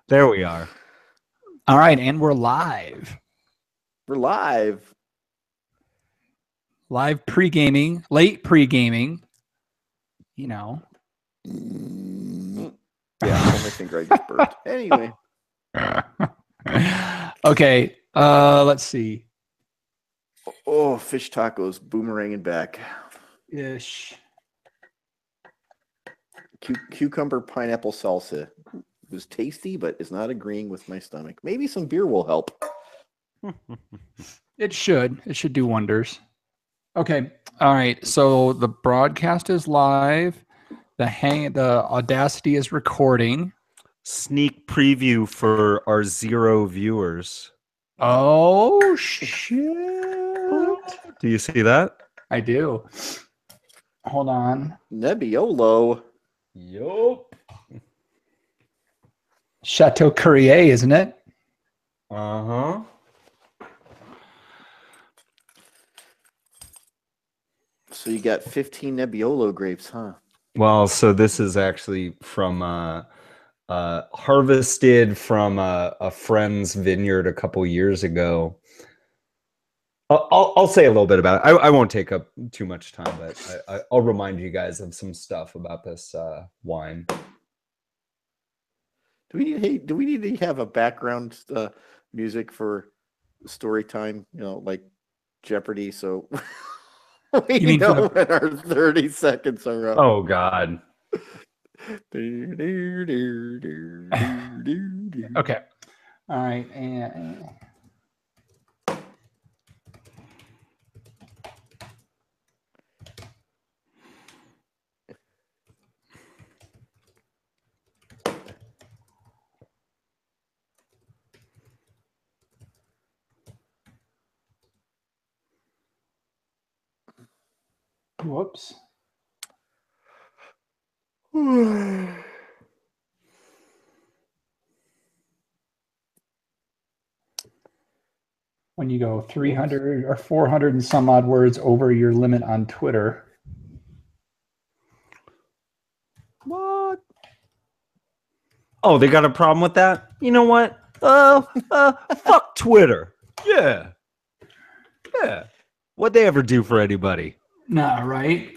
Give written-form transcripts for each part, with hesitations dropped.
There we are. All right, and we're live. We're live. Live pre-gaming, late pre-gaming. You know. Yeah, my finger I just burped. Anyway. Okay, let's see. Oh, fish tacos boomeranging back. Ish. Cucumber pineapple salsa. It was tasty, but is not agreeing with my stomach. Maybe some beer will help. It should. It should do wonders. Okay. All right. So the broadcast is live. The Audacity is recording. Sneak preview for our 0 viewers. Oh shit! Do you see that? I do. Hold on. Nebbiolo. Yup. Chateau Courier, isn't it? Uh-huh. So you got 15 Nebbiolo grapes, huh? Well, so this is actually from harvested from a friend's vineyard a couple years ago. I'll say a little bit about it. I won't take up too much time, but I'll remind you guys of some stuff about this wine. Do we need to have a background music for story time? You know, like Jeopardy. So we know when our 30 seconds are up. Oh God. Okay. All right. And whoops. When you go 300 or 400 and some odd words over your limit on Twitter. What? Oh, they got a problem with that? You know what? Fuck Twitter. Yeah. Yeah. What'd they ever do for anybody? Nah, right?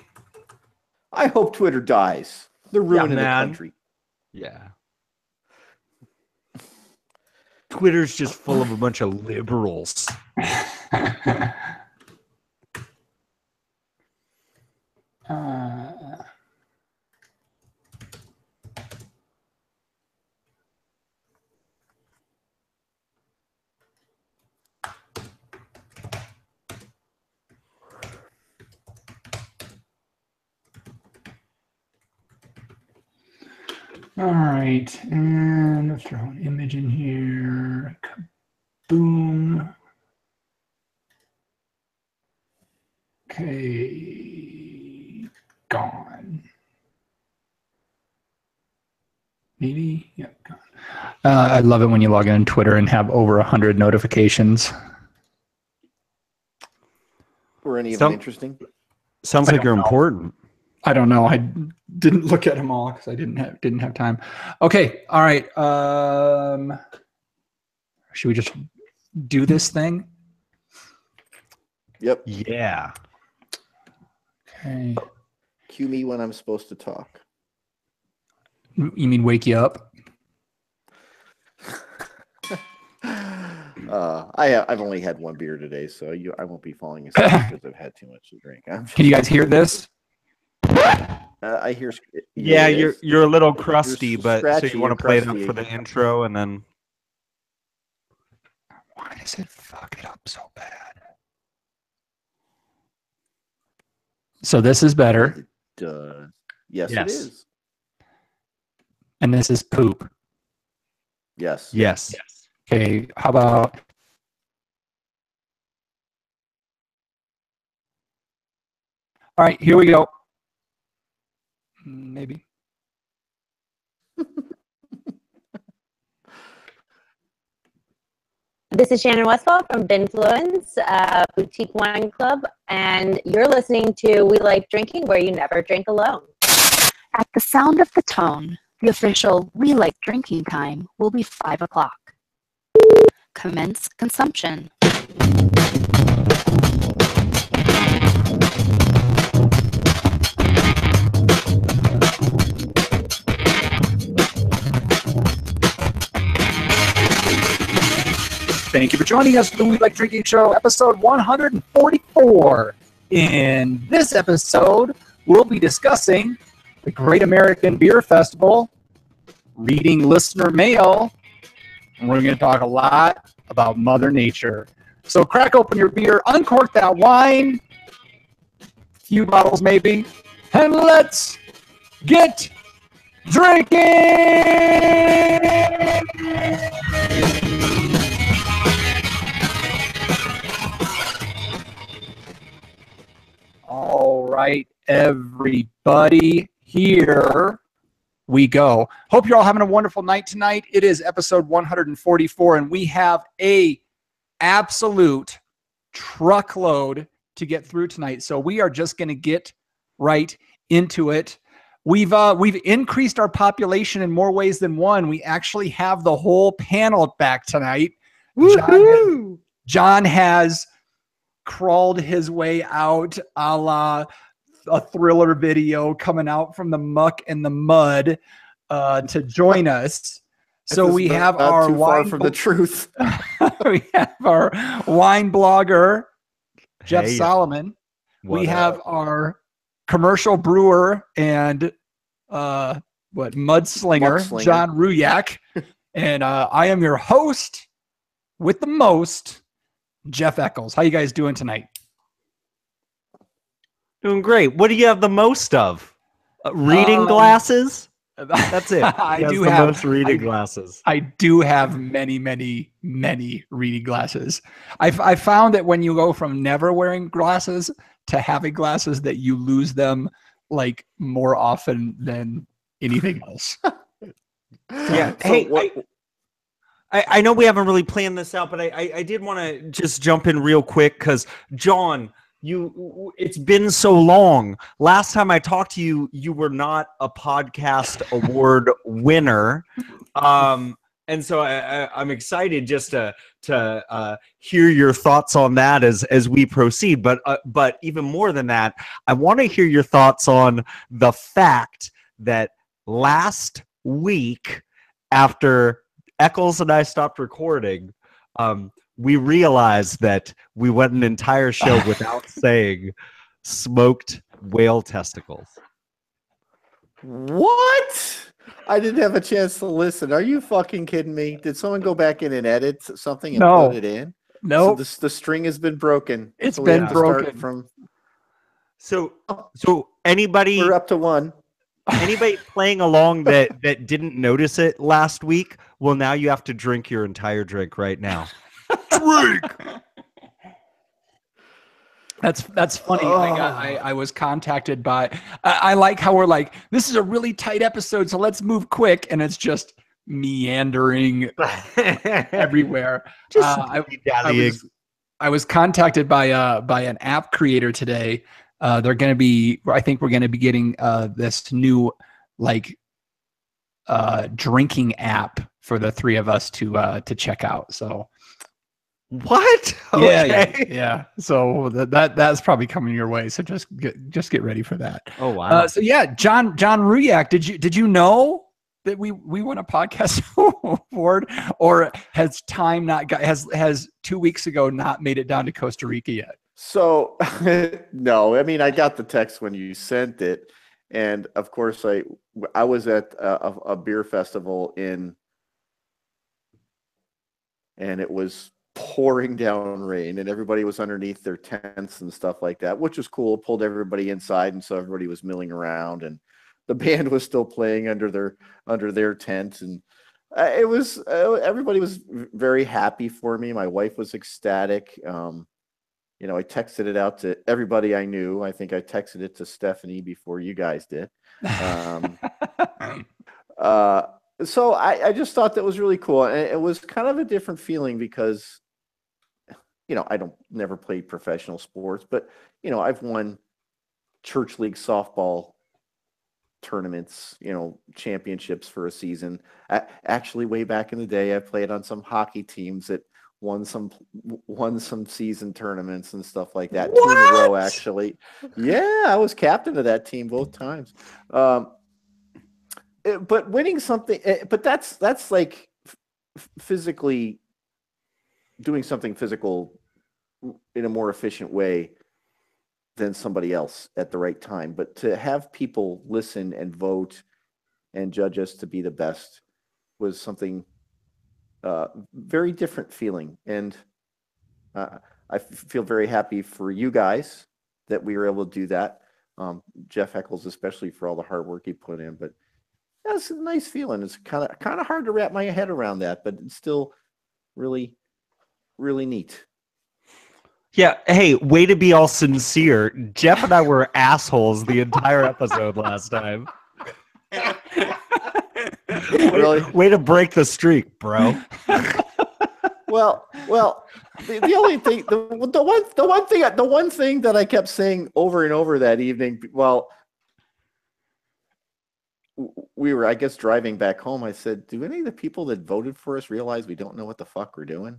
I hope Twitter dies. They're ruining the country. Yeah. Twitter's just full of a bunch of liberals. All right, and let's throw an image in here. Boom. Okay, gone. Maybe, yeah, gone. I love it when you log in on Twitter and have over 100 notifications. Were any of them interesting? Sounds like you're important. I don't know. I didn't look at them all because I didn't have time. Okay. All right. Should we just do this thing? Yep. Yeah. Okay. Cue me when I'm supposed to talk. You mean wake you up? I've only had one beer today, so I won't be falling asleep because I've had too much to drink. Can you guys hear this? I hear. Yeah, you're a little crusty, but so you want to play it up crusty. for the intro and then. Why does it fuck it up so bad? So this is better. Yes, it is. And this is poop. Yes. Yes. Okay, how about... All right, here we go. Maybe. This is Shannon Westfall from Binfluence Boutique Wine Club, and you're listening to We Like Drinking, where you never drink alone. At the sound of the tone, The official We Like Drinking time will be 5 o'clock. Commence consumption. Thank you for joining us for the We Like Drinking Show, episode 144. In this episode, we'll be discussing the Great American Beer Festival, reading listener mail, and we're going to talk a lot about Mother Nature. So crack open your beer, uncork that wine, a few bottles maybe, and let's get drinking! All right, everybody, here we go. Hope you're all having a wonderful night tonight. It is episode 144, and we have a absolute truckload to get through tonight. So we are just going to get right into it. We've increased our population in more ways than one. We actually have the whole panel back tonight. John has crawled his way out a la a Thriller video coming out from the muck and the mud to join us. So we have our too far from the truth. We have our wine blogger, Jeff Hey, Solomon. We have our commercial brewer and mudslinger, John Ruyak. And I am your host with the most, Jeff Eccles. How you guys doing tonight? Doing great. What do you have the most of? Reading glasses? That's it. I do the have most reading glasses. I do have many, many, many reading glasses. I found that when you go from never wearing glasses to having glasses, that you lose them like more often than anything else. Yeah. So Hey, I know we haven't really planned this out, but I did want to just jump in real quick because John, it's been so long. Last time I talked to you, you were not a podcast award winner. And so I'm excited just to hear your thoughts on that as we proceed. But even more than that, I want to hear your thoughts on the fact that last week, after Eccles and I stopped recording, we realized that we went an entire show without saying smoked whale testicles. What? I didn't have a chance to listen. Are you fucking kidding me? Did someone go back in and edit something and put it in? No. So the string has been broken. It's so been broken. So anybody, we're up to one. Anybody playing along that didn't notice it last week, well, now you have to drink your entire drink right now. Drink. That's funny. I was contacted by. I like how we're like, this is a really tight episode, so let's move quick, and it's just meandering everywhere. I was contacted by an app creator today. They're going to be. I think we're going to be getting this new drinking app for the three of us to check out. So. What? Okay. Yeah. So that's probably coming your way. So just get ready for that. Oh wow. So yeah, John Ruyak, did you know that we won a podcast award, or has time not got has 2 weeks ago not made it down to Costa Rica yet? So no, I mean I got the text when you sent it, and of course I was at a beer festival and it was pouring down rain, and everybody was underneath their tents and stuff like that, which was cool. It pulled everybody inside, and so everybody was milling around, and the band was still playing under their tent, and it was everybody was very happy for me. My wife was ecstatic. I texted it out to everybody I knew. I think I texted it to Stephanie before you guys did. So I just thought that was really cool. And it was kind of a different feeling because, I never played professional sports, but, I've won church league softball tournaments, championships for a season. Actually, way back in the day, I played on some hockey teams that won some season tournaments and stuff like that. What? 2 in a row, actually. Yeah, I was captain of that team both times. But winning something, but that's like physically doing something physical in a more efficient way than somebody else at the right time. But to have people listen and vote and judge us to be the best was something very different feeling. And I feel very happy for you guys that we were able to do that. Jeff Eccles, especially for all the hard work he put in, but that's a nice feeling. It's kind of hard to wrap my head around that, but it's still really, really neat. Yeah. Hey, way to be all sincere. Jeff and I were assholes the entire episode last time. Really? Way to break the streak, bro. Well, the only thing, the one thing that I kept saying over and over that evening, well, we were, I guess, driving back home. I said, do any of the people that voted for us realize we don't know what the fuck we're doing?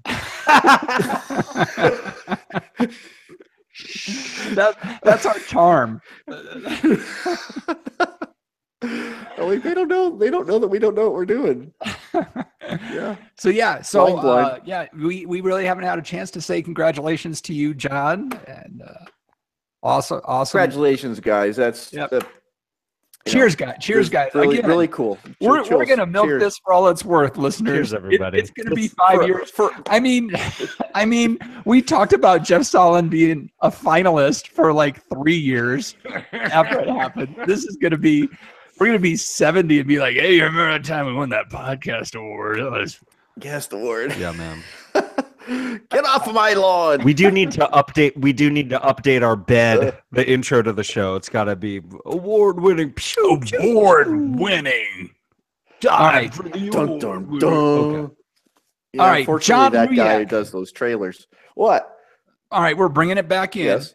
That's our charm. Like, they don't know that we don't know what we're doing. Yeah. So Blind. we really haven't had a chance to say congratulations to you, John, and awesome. Congratulations, guys. That's cheers, guys. Cheers, guys. Really, Again, really cool. We're gonna milk this for all it's worth, listeners. Cheers, everybody. It's gonna be 5 years. I mean, we talked about Jeff Solon being a finalist for like 3 years after it happened. This is gonna be. We're gonna be 70 and be like, "Hey, you remember that time we won that podcast award? That was guest award." Yeah, man. Get off of my lawn. We do need to update our bed. The intro to the show. It's got to be award-winning. Award-winning. All right. Dun, dun, dun. Okay. Yeah, All right, unfortunately, John that guy who Ruyak. does those trailers. What? All right, we're bringing it back in. Yes.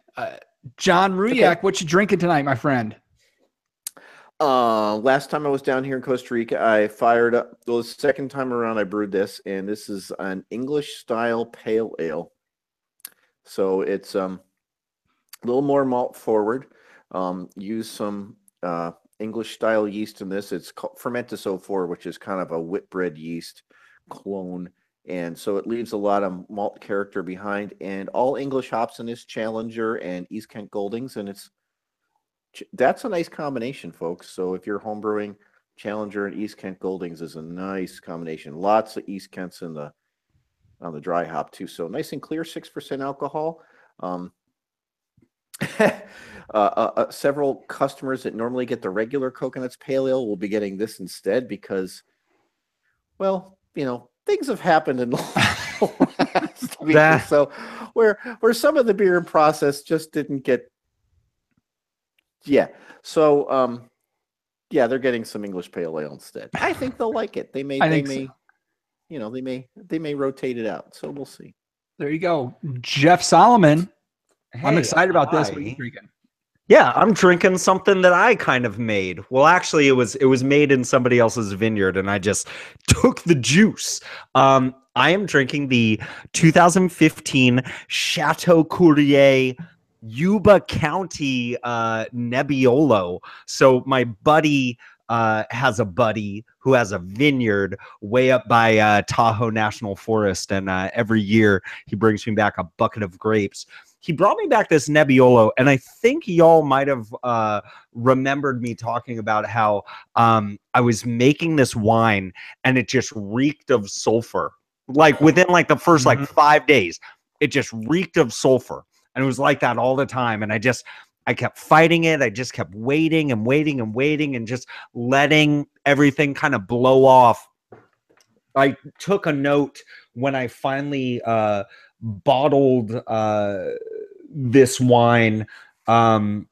John Ruyak, Okay. what you drinking tonight, my friend? Last time I was down here in Costa Rica, I fired up. The second time around, I brewed this, and this is an English style pale ale. So it's a little more malt forward. Use some English style yeast in this. It's called Fermentus 04, which is kind of a Whitbread yeast clone, and so it leaves a lot of malt character behind. And all English hops in this, Challenger and East Kent Goldings, and that's a nice combination, folks. So if you're homebrewing, Challenger and East Kent Goldings is a nice combination. Lots of East Kents on the dry hop too. So nice and clear, 6% alcohol. Several customers that normally get the regular Coconuts Pale Ale will be getting this instead because, well, things have happened in the last week or so where some of the beer and process just didn't get. Yeah. So, they're getting some English Pale Ale instead. I think they'll like it. They may rotate it out. So we'll see. There you go. Jeff Solomon. I'm Hey, excited about this. hi. What are you drinking? Yeah, I'm drinking something that I kind of made. Well, actually, it was made in somebody else's vineyard, and I just took the juice. I am drinking the 2015 Chateau Courrier Yuba County Nebbiolo. So my buddy has a buddy who has a vineyard way up by Tahoe National Forest, and every year he brings me back a bucket of grapes. He brought me back this Nebbiolo, and I think y'all might have remembered me talking about how I was making this wine, and it just reeked of sulfur. Like within like the first 5 days, it just reeked of sulfur. And it was like that all the time. And I kept fighting it. I just kept waiting and waiting and waiting and just letting everything kind of blow off. I took a note when I finally bottled this wine, probably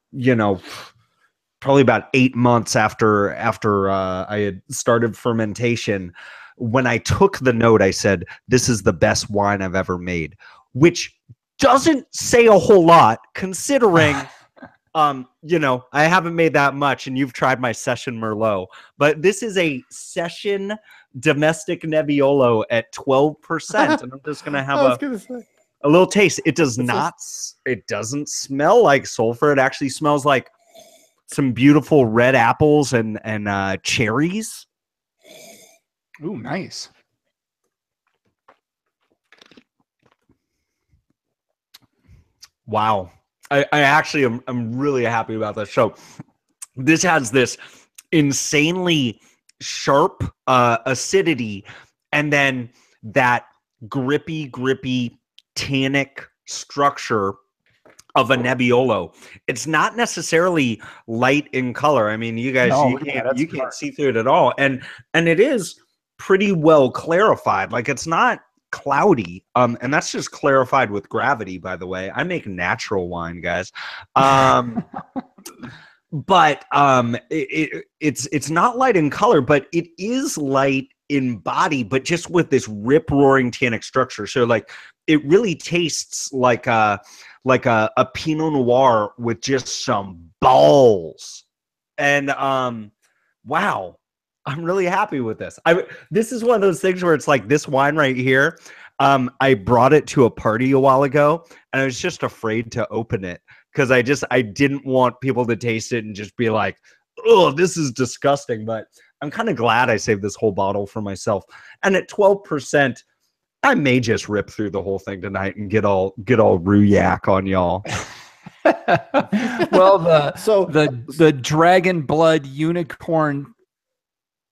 about 8 months after I had started fermentation. When I took the note, I said, "This is the best wine I've ever made," which doesn't say a whole lot considering You know, I haven't made that much, and you've tried my Session Merlot, but this is a Session Domestic Nebbiolo at 12%, and I'm just gonna have a little taste. It does not. It doesn't smell like sulfur. It actually smells like some beautiful red apples and cherries. Ooh, nice. Wow. I actually I'm really happy about this. So this has this insanely sharp acidity, and then that grippy tannic structure of a Nebbiolo. It's not necessarily light in color. I mean, you guys, you can't see through it at all, and it is pretty well clarified. Like, it's not cloudy, and that's just clarified with gravity. By the way, I make natural wine, guys. But it's not light in color, but it is light in body, but just with this rip roaring tannic structure. So like, it really tastes like a Pinot Noir with just some balls. And wow, I'm really happy with this. This is one of those things where it's like, this wine right here, I brought it to a party a while ago, and I was just afraid to open it because I didn't want people to taste it and just be like, oh, this is disgusting. But I'm kind of glad I saved this whole bottle for myself. And at 12%, I may just rip through the whole thing tonight and get all Rouillac on y'all. Well, the dragon blood unicorn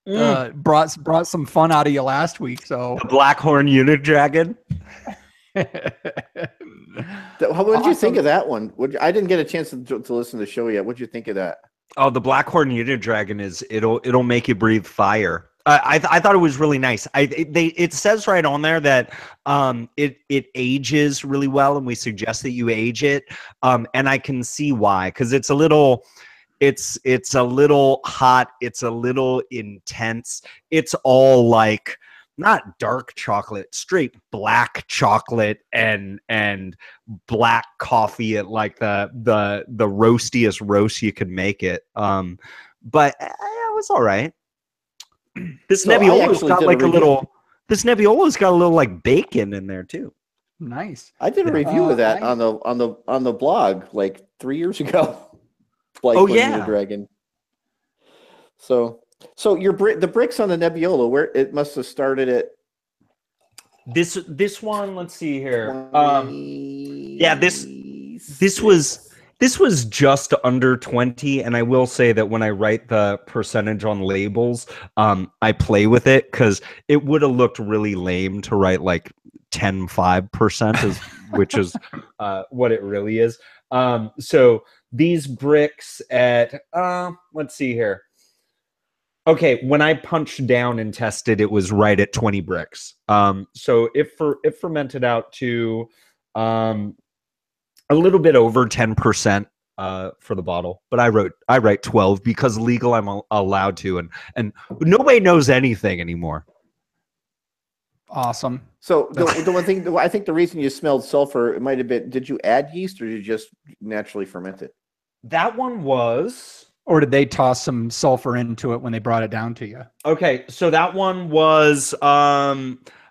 brought some fun out of you last week. So the Blackhorn Unit Dragon. What did you think of that one? I didn't get a chance to listen to the show yet. What did you think of that? Oh, the Blackhorn Unit Dragon it'll make you breathe fire. I thought it was really nice. It says right on there that it ages really well, and we suggest that you age it. And I can see why, because it's a little hot, it's a little intense. It's all like not dark chocolate, straight black chocolate and black coffee at like the roastiest roast you could make it. But it was all right. This Nebbiolo's got like this Nebbiolo's got a little like bacon in there too. Nice. I did a review of that on the blog like 3 years ago. Like, oh yeah, the dragon. So the bricks on the Nebbiolo, where it must have started at this one. Let's see here. Yeah, this was just under 20, and I will say that when I write the percentage on labels, I play with it because it would have looked really lame to write like 10.5%, which is what it really is. So these bricks at let's see here. Okay, when I punched down and tested, it was right at 20 bricks. So it fermented out to a little bit over 10% for the bottle, but I write 12 because legal I'm allowed to, and nobody knows anything anymore. Awesome. So the one thing, I think the reason you smelled sulfur, it might have been, did you add yeast or did you just naturally ferment it? That one was... Or did they toss some sulfur into it when they brought it down to you? Okay, so that one was...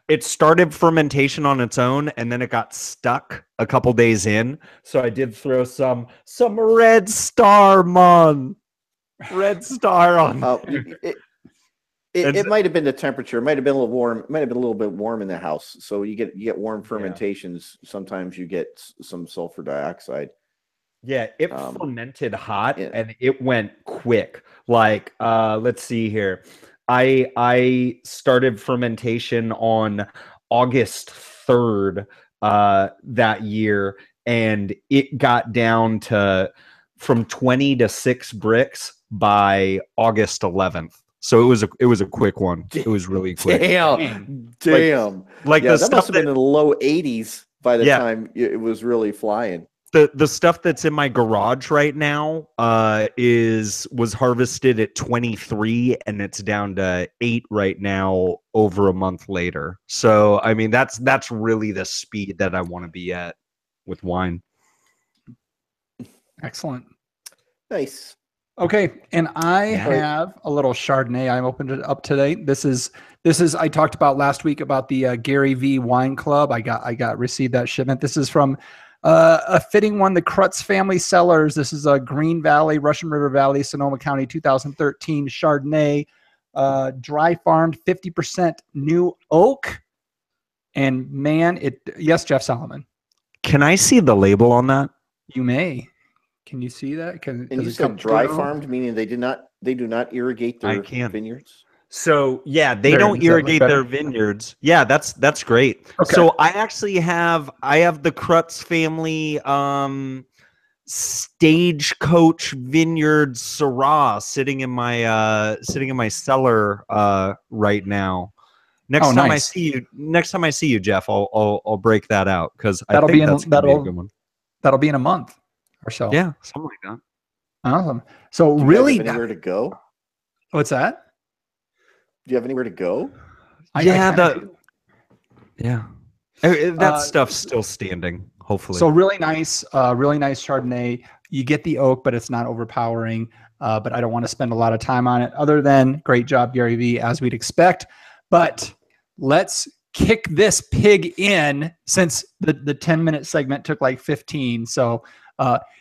it started fermentation on its own, and then it got stuck a couple days in. So I did throw some Red Star, man. Red Star on. It might have been the temperature. It might have been a little warm. It might have been a little bit warm in the house. So you get warm fermentations. Yeah. Sometimes you get some sulfur dioxide. Yeah, it fermented hot and it went quick. Like, let's see here. I started fermentation on August 3rd that year, and it got down to from 20 to 6 bricks by August 11th. So it was a quick one. It was really quick. Damn. Like yeah, the that stuff must have been in the low 80s by the time it was really flying. The stuff that's in my garage right now was harvested at 23, and it's down to 8 right now over a month later. So I mean that's really the speed that I want to be at with wine. Excellent. Nice. Okay, and I Yeah. have a little Chardonnay. I opened it up today. This is I talked about last week about the Gary V Wine Club. I received that shipment. This is from a fitting one, the Krutz Family Cellars. This is a Green Valley, Russian River Valley, Sonoma County, 2013 Chardonnay, dry farmed, 50% new oak. And man, yes, Jeff Solomon. Can I see the label on that? You may. Can you see that? And you said dry farmed, meaning they do not irrigate their vineyards. So yeah, they There, don't does that look irrigate better? their vineyards. Yeah, that's great. Okay. So I actually have the Krutz family Stagecoach Vineyard Syrah sitting in my cellar right now. Next time nice. I see you, Jeff, I'll break that out because I That'll think be that's gonna be a good one. That'll be in a month or so. Yeah, something like that. Awesome. So Do you really, have anywhere to go? what's that? Do you have anywhere to go? That stuff's still standing. Hopefully. So really nice Chardonnay. You get the oak, but it's not overpowering. But I don't want to spend a lot of time on it. Other than great job, Gary V, as we'd expect. But let's kick this pig in, since the 10-minute segment took like 15. So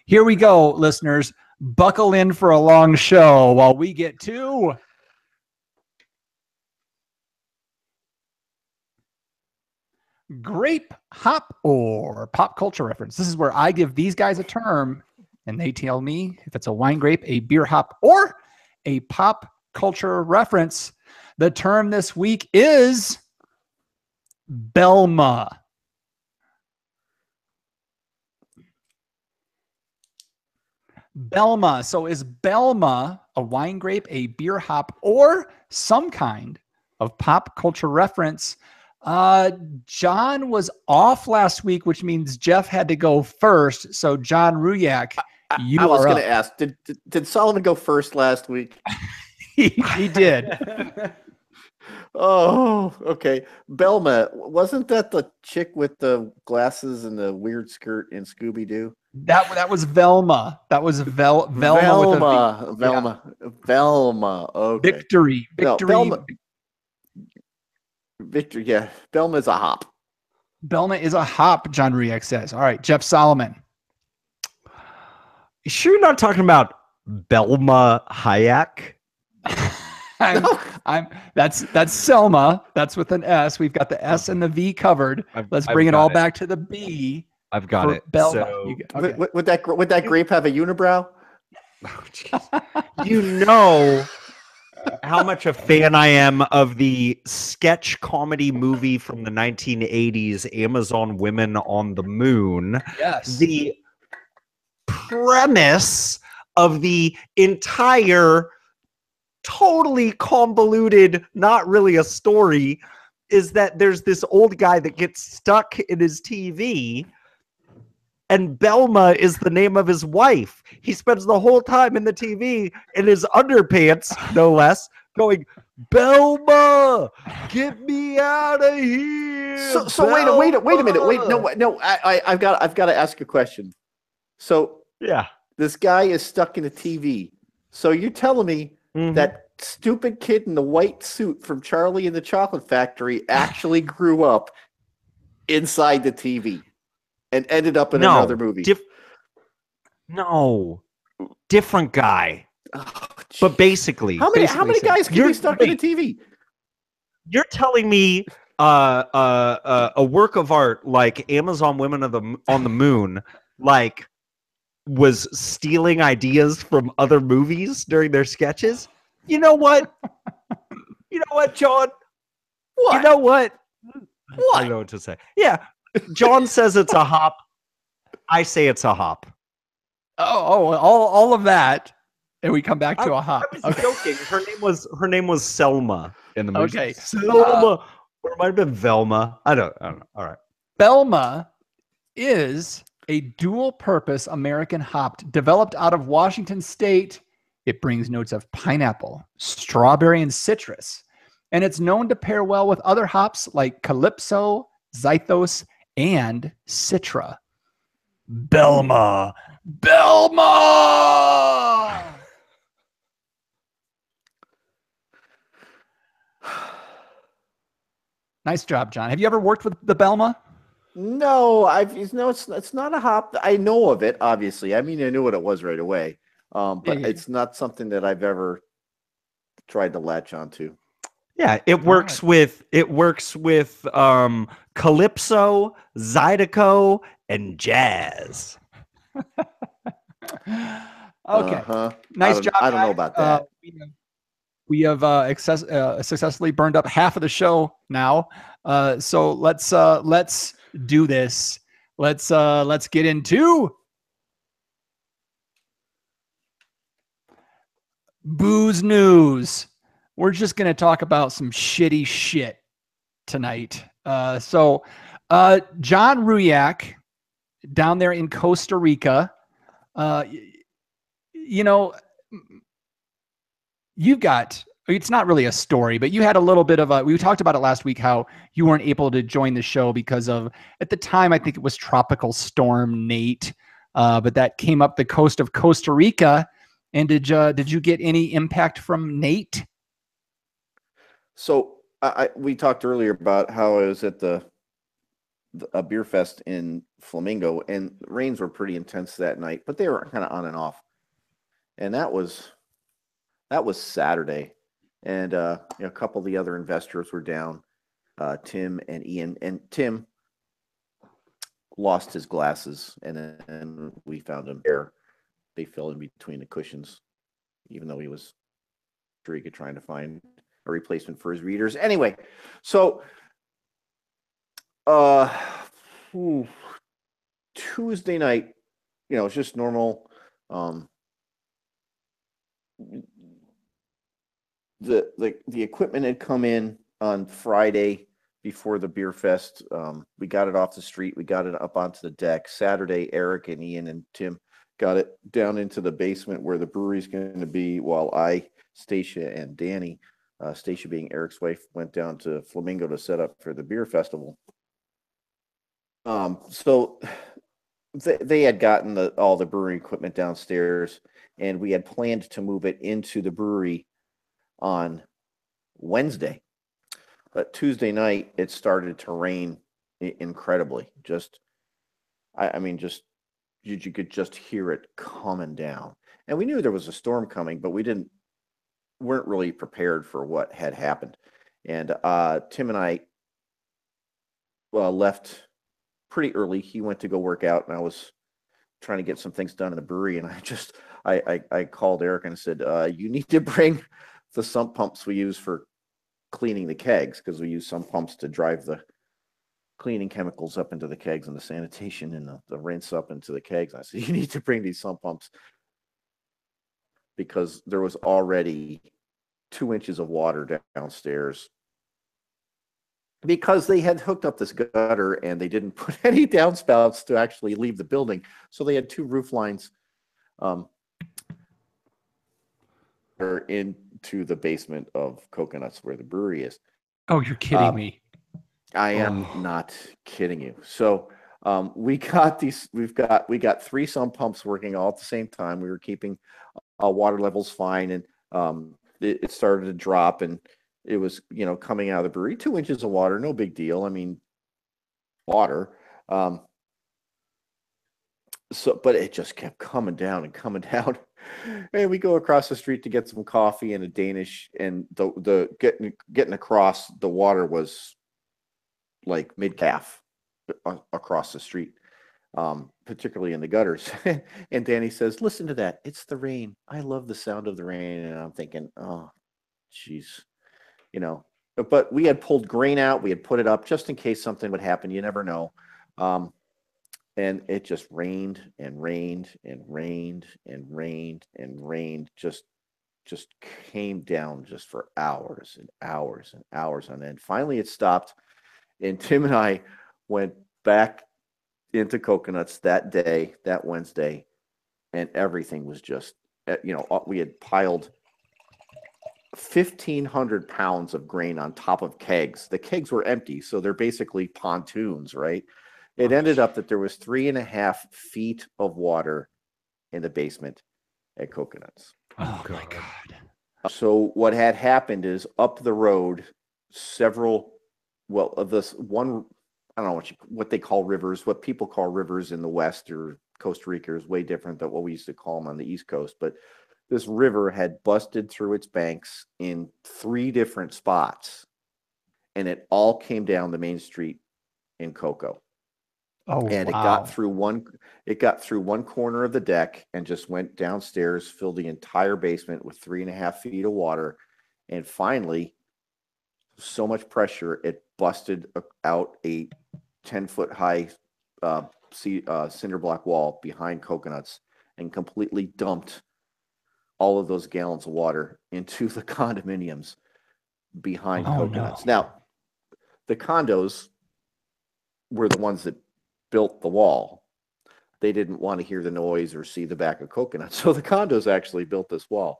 here we go, listeners. Buckle in for a long show while we get to grape, hop, or pop culture reference. This is where I give these guys a term and they tell me if it's a wine grape, a beer hop, or a pop culture reference. The term this week is Belma. Belma. So is Belma a wine grape, a beer hop, or some kind of pop culture reference? John was off last week, which means Jeff had to go first. So John Ruyak, I was going to ask, did Solomon go first last week? he did. Oh, okay. Belma, wasn't that the chick with the glasses and the weird skirt in Scooby-Doo? That was Velma. That was Velma. Velma. Okay. Victory. No, Victory. Yeah. Belma is a hop. Belma is a hop, John Ruyak says. All right, Jeff Solomon. You sure you're not talking about Belma Hayek? That's Selma. That's with an S. We've got the S and the V covered. Let's bring it all back to the B. I've got it. Belma. So, okay. Would that grape have a unibrow? Oh, you know how much a fan I am of the sketch comedy movie from the 1980s, Amazon Women on the Moon. Yes. The premise of the entire totally convoluted, not really a story, is that there's this old guy that gets stuck in his TV, and Belma is the name of his wife. He spends the whole time in the TV in his underpants, no less, going, Belma, get me out of here. So wait a minute. No, I've got to ask a question. So yeah, this guy is stuck in a TV. So you're telling me that stupid kid in the white suit from Charlie and the Chocolate Factory actually grew up inside the TV and ended up in another movie? Different guy. Oh, but basically, how many guys can be stuck in a TV? You're telling me a work of art like Amazon Women on the Moon, like, was stealing ideas from other movies during their sketches? You know what? John? What? You know what? What? I don't know what to say. Yeah. John says it's a hop. I say it's a hop. All of that. And we come back to a hop. I was joking. Her name was Selma in the movie. Okay. Selma. Or it might have been Velma. I don't know. All right. Belma is a dual-purpose American hop developed out of Washington State. It brings notes of pineapple, strawberry, and citrus. And it's known to pair well with other hops like Calypso, Zythos, and Citra. Belma. Belma! Nice job, John. Have you ever worked with the Belma? No, it's not a hop. I know of it, obviously. I mean, I knew what it was right away. But it's not something that I've ever tried to latch onto. Yeah, it works with calypso, zydeco, and jazz. Okay. Nice job. I don't know about that. We have successfully burned up half of the show now. So let's do this. Let's get into booze news. We're just going to talk about some shitty shit tonight. So John Ruyak down there in Costa Rica, you know, you've got, it's not really a story, but you had a little bit of we talked about it last week, how you weren't able to join the show because of, at the time, I think it was Tropical Storm Nate, but that came up the coast of Costa Rica. And did you get any impact from Nate? So we talked earlier about how I was at a beer fest in Flamingo, and rains were pretty intense that night, but they were kind of on and off. And that was Saturday, and a couple of the other investors were down, Tim and Ian, and Tim lost his glasses, and then we found him there. They fell in between the cushions, even though he was trying to find a replacement for his readers. Anyway, so Tuesday night, it's just normal. The equipment had come in on Friday before the beer fest. We got it off the street. We got it up onto the deck. Saturday, Eric and Ian and Tim got it down into the basement where the brewery's going to be, while Stacia and Danny, Stacia being Eric's wife, went down to Flamingo to set up for the beer festival. So they had gotten all the brewing equipment downstairs, and we had planned to move it into the brewery on Wednesday. But Tuesday night, it started to rain incredibly. You could just hear it coming down. And we knew there was a storm coming, but we weren't really prepared for what had happened. And Tim and I left pretty early. He went to go work out, and I was trying to get some things done in the brewery. And I called Eric and I said, you need to bring the sump pumps we use for cleaning the kegs, because we use sump pumps to drive the cleaning chemicals up into the kegs and the sanitation and the rinse up into the kegs. I said, you need to bring these sump pumps, because there was already 2 inches of water downstairs, because they had hooked up this gutter and they didn't put any downspouts to actually leave the building. So they had 2 roof lines into the basement of Coconuts where the brewery is. Oh, you're kidding me. I am not kidding you. So we got 3 sump pumps working all at the same time. We were keeping water levels fine, and it started to drop, and it was coming out of the brewery. 2 inches of water, no big deal. I mean, water. But it just kept coming down and coming down. And we go across the street to get some coffee and a Danish, and the getting across, the water was like mid-calf across the street, particularly in the gutters. And Danny says, listen to that. It's the rain. I love the sound of the rain. And I'm thinking, oh, geez, but we had pulled grain out. We had put it up just in case something would happen. You never know. And it just rained and rained and rained and rained and rained. Just came down just for hours and hours and hours on end. Finally, it stopped. And Tim and I went back into Coconuts that day, that Wednesday, and everything was just, we had piled 1,500 pounds of grain on top of kegs. The kegs were empty, so they're basically pontoons, right? It ended up that there was 3.5 feet of water in the basement at Coconuts. Oh my God. So what had happened is up the road, several, well, of this one, I don't know what they call rivers, what people call rivers in the West or Costa Rica is way different than what we used to call them on the East Coast. But this river had busted through its banks in 3 different spots, and it all came down the main street in Cocoa. Oh, And wow. it got through one corner of the deck and just went downstairs, filled the entire basement with 3.5 feet of water. And finally, so much pressure, it busted out a 10-foot high cinder block wall behind Coconuts and completely dumped all of those gallons of water into the condominiums behind Coconuts. No. Now, the condos were the ones that built the wall. They didn't want to hear the noise or see the back of Coconuts. So the condos actually built this wall.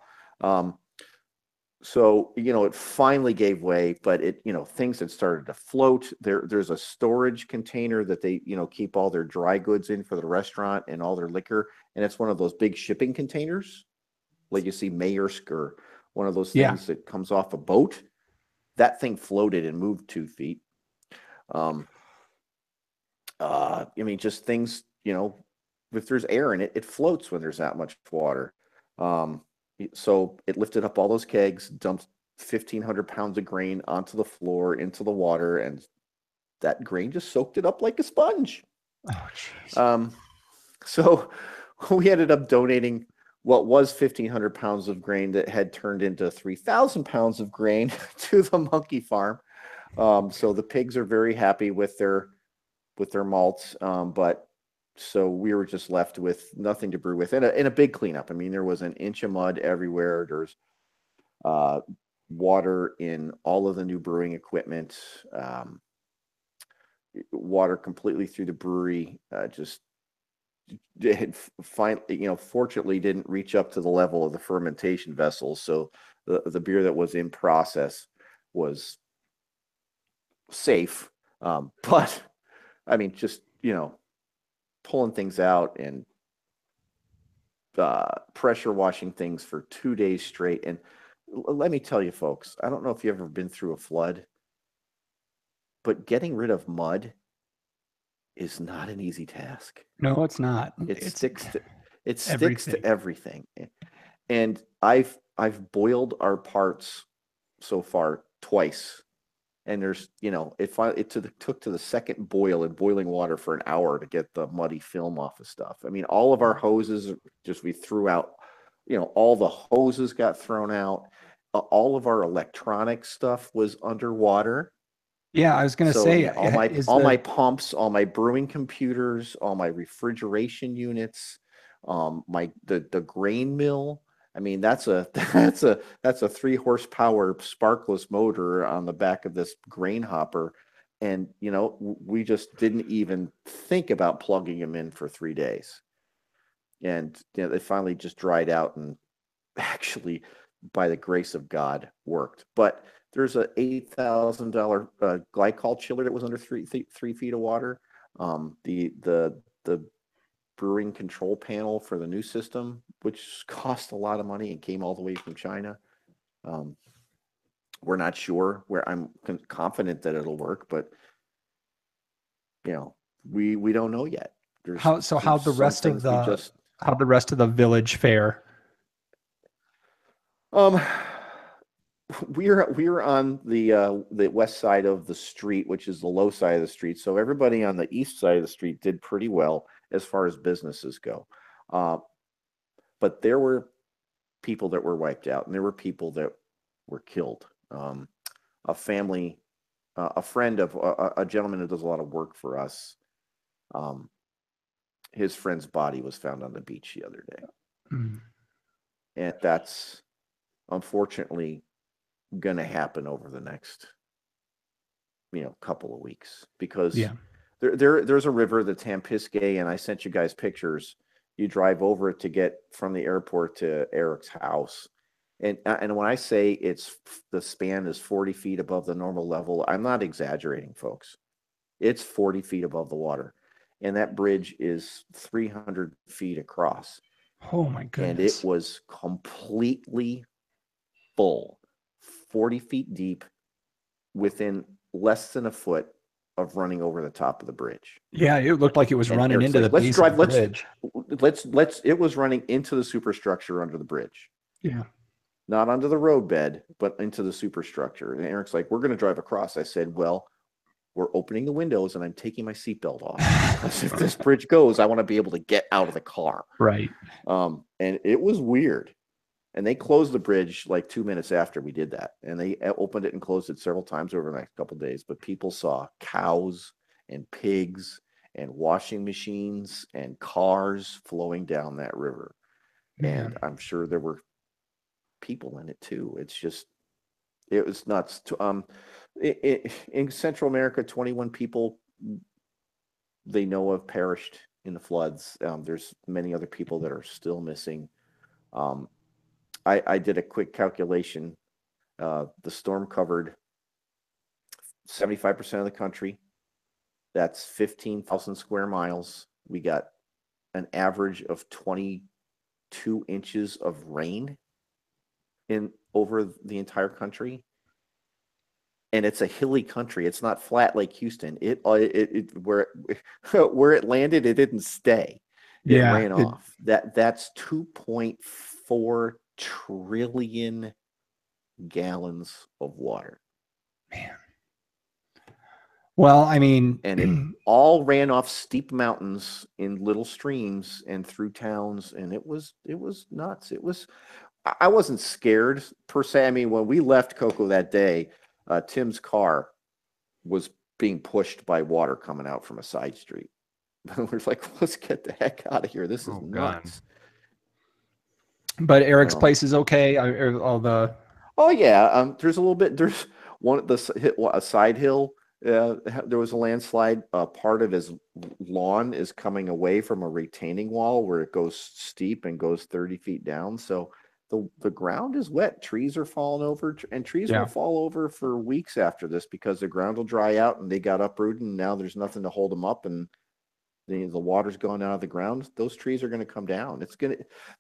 So, it finally gave way, but things had started to float. There's a storage container that they, keep all their dry goods in for the restaurant and all their liquor. And it's one of those big shipping containers, like you see Maersk or one of those things that comes off a boat. That thing floated and moved 2 feet. Just things, if there's air in it, it floats when there's that much water. So it lifted up all those kegs, dumped 1,500 pounds of grain onto the floor, into the water, and that grain just soaked it up like a sponge. Oh, jeez. So we ended up donating what was 1,500 pounds of grain that had turned into 3,000 pounds of grain to the monkey farm. So the pigs are very happy with their malts, but so we were just left with nothing to brew with, and a big cleanup. I mean, there was an inch of mud everywhere. There's water in all of the new brewing equipment, water completely through the brewery. Fortunately didn't reach up to the level of the fermentation vessels. So the beer that was in process was safe. But I mean, just, pulling things out and pressure washing things for 2 days straight. And let me tell you, folks, I don't know if you've ever been through a flood, but getting rid of mud is not an easy task. No, it's not. It sticks everything. to everything. And I've boiled our parts so far twice. And there's, it took to the second boil in boiling water for an hour to get the muddy film off of stuff. I mean, all of our hoses we threw out, all the hoses got thrown out. All of our electronic stuff was underwater. Yeah, I was going to say all my pumps, all my brewing computers, all my refrigeration units, the grain mill. I mean, that's a 3 horsepower sparkless motor on the back of this grain hopper. And, we just didn't even think about plugging them in for 3 days. And, they finally just dried out and actually, by the grace of God, worked. But there's a $8,000 glycol chiller that was under 3 feet of water. The brewing control panel for the new system, which cost a lot of money and came all the way from China. We're not sure. I'm confident that it'll work, but we don't know yet. How'd the rest of the village fare? We were on the west side of the street, which is the low side of the street. So everybody on the east side of the street did pretty well as far as businesses go. But there were people that were wiped out, and there were people that were killed. A friend of a gentleman who does a lot of work for us, his friend's body was found on the beach the other day. Mm. And that's unfortunately going to happen over the next, couple of weeks, because there's a river, the Tampiske, and I sent you guys pictures. You drive over it to get from the airport to Eric's house. And when I say the span is 40 feet above the normal level, I'm not exaggerating, folks. It's 40 feet above the water. and that bridge is 300 feet across. Oh my goodness. And it was completely full, 40 feet deep, within less than a foot of running over the top of the bridge. Yeah, it looked like it was running Eric's into like, the base of the bridge. It was running into the superstructure under the bridge. Yeah. Not under the roadbed, but into the superstructure. And Eric's like, we're going to drive across. I said, well, we're opening the windows and I'm taking my seatbelt off. Because if this bridge goes, I want to be able to get out of the car. Right. And it was weird. And they closed the bridge like 2 minutes after we did that. And they opened it and closed it several times over the next couple of days. But people saw cows and pigs and washing machines and cars flowing down that river. Man. And I'm sure there were people in it too. It was nuts. In Central America, 21 people they know of perished in the floods. There's many other people that are still missing. I did a quick calculation. The storm covered 75% of the country. That's 15,000 square miles. We got an average of 22 inches of rain over the entire country. And it's a hilly country. It's not flat like Houston. Where it landed, it didn't stay. It ran off. That's 2.4 trillion gallons of water. Man. Well, I mean, and it all ran off steep mountains in little streams and through towns, and it was nuts. I wasn't scared per se. I mean, when we left Cocoa that day, Tim's car was being pushed by water coming out from a side street. We're like, let's get the heck out of here. This is nuts. But Eric's place is okay. Oh yeah. There's a little bit. There's a side hill. There was a landslide. Part of his lawn is coming away from a retaining wall where it goes steep and goes 30 feet down. So the ground is wet. Trees are falling over, and trees will fall over for weeks after this because the ground will dry out and they got uprooted, and now there's nothing to hold them up, and the water's gone out of the ground. Those trees are going to come down.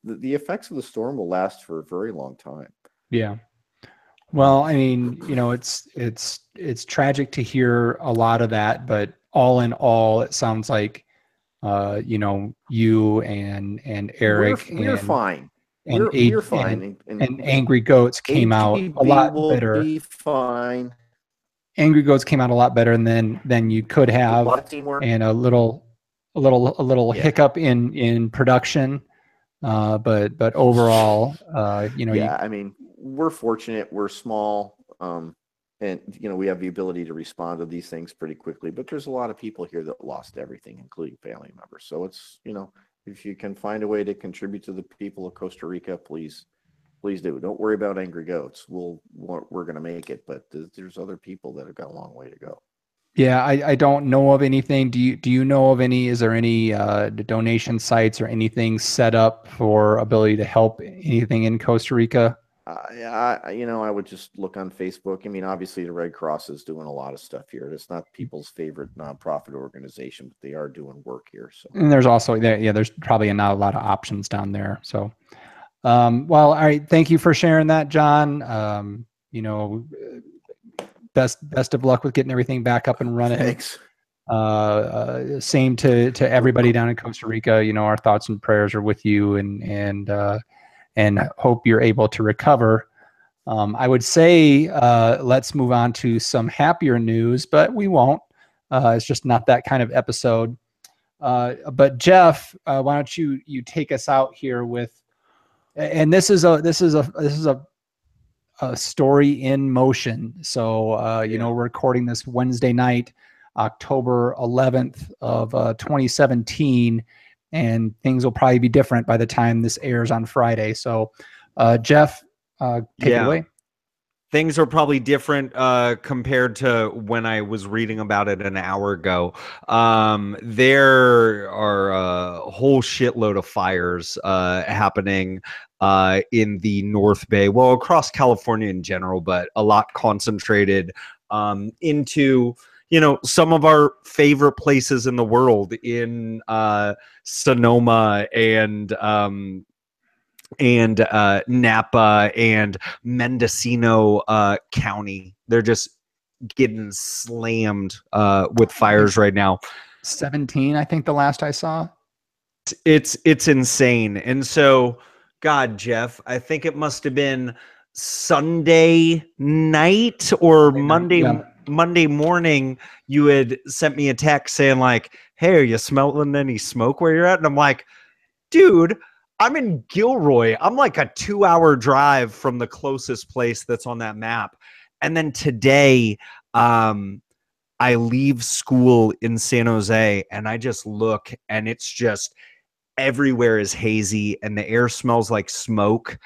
The effects of the storm will last for a very long time. Yeah. Well, I mean, it's tragic to hear a lot of that, but all in all, it sounds like, you and Eric, we're fine. And we're fine. And Angry Goats came out a lot better. Be fine. Angry Goats came out a lot better than you could have, and a little hiccup in production. But overall, I mean, we're fortunate. We're small, and we have the ability to respond to these things pretty quickly. But there's a lot of people here that lost everything, including family members. So it's if you can find a way to contribute to the people of Costa Rica, please do. Don't worry about Angry Goats. We're going to make it. But there's other people that have got a long way to go. Yeah, I don't know of anything. Do you know of any? Is there any donation sites or anything set up for ability to help anything in Costa Rica? I would just look on Facebook. I mean, obviously the Red Cross is doing a lot of stuff here. It's not people's favorite nonprofit organization, but they are doing work here. So, and there's also there's probably not a lot of options down there. So, well, all right. Thank you for sharing that, John. Best of luck with getting everything back up and running. Thanks. Same to everybody down in Costa Rica. Our thoughts and prayers are with you, and hope you're able to recover. I would say let's move on to some happier news, but we won't. It's just not that kind of episode. But Jeff, why don't you take us out here with? And this is a story in motion. So we're recording this Wednesday night, October 11th of 2017. And things will probably be different by the time this airs on Friday. So, Jeff, take it away. Things are probably different compared to when I was reading about it an hour ago. There are a whole shitload of fires happening in the North Bay, well, across California in general, but a lot concentrated into some of our favorite places in the world in Sonoma and Napa and Mendocino County. They're just getting slammed with fires right now. 17, I think the last I saw. It's insane. And so, God, Jeff, I think it must have been Sunday night or Monday morning. You had sent me a text saying like, "Hey, are you smelling any smoke where you're at?" And I'm like, dude, I'm in Gilroy. I'm like a 2-hour drive from the closest place that's on that map. And then today, I leave school in San Jose and I just look and it's just everywhere is hazy and the air smells like smoke.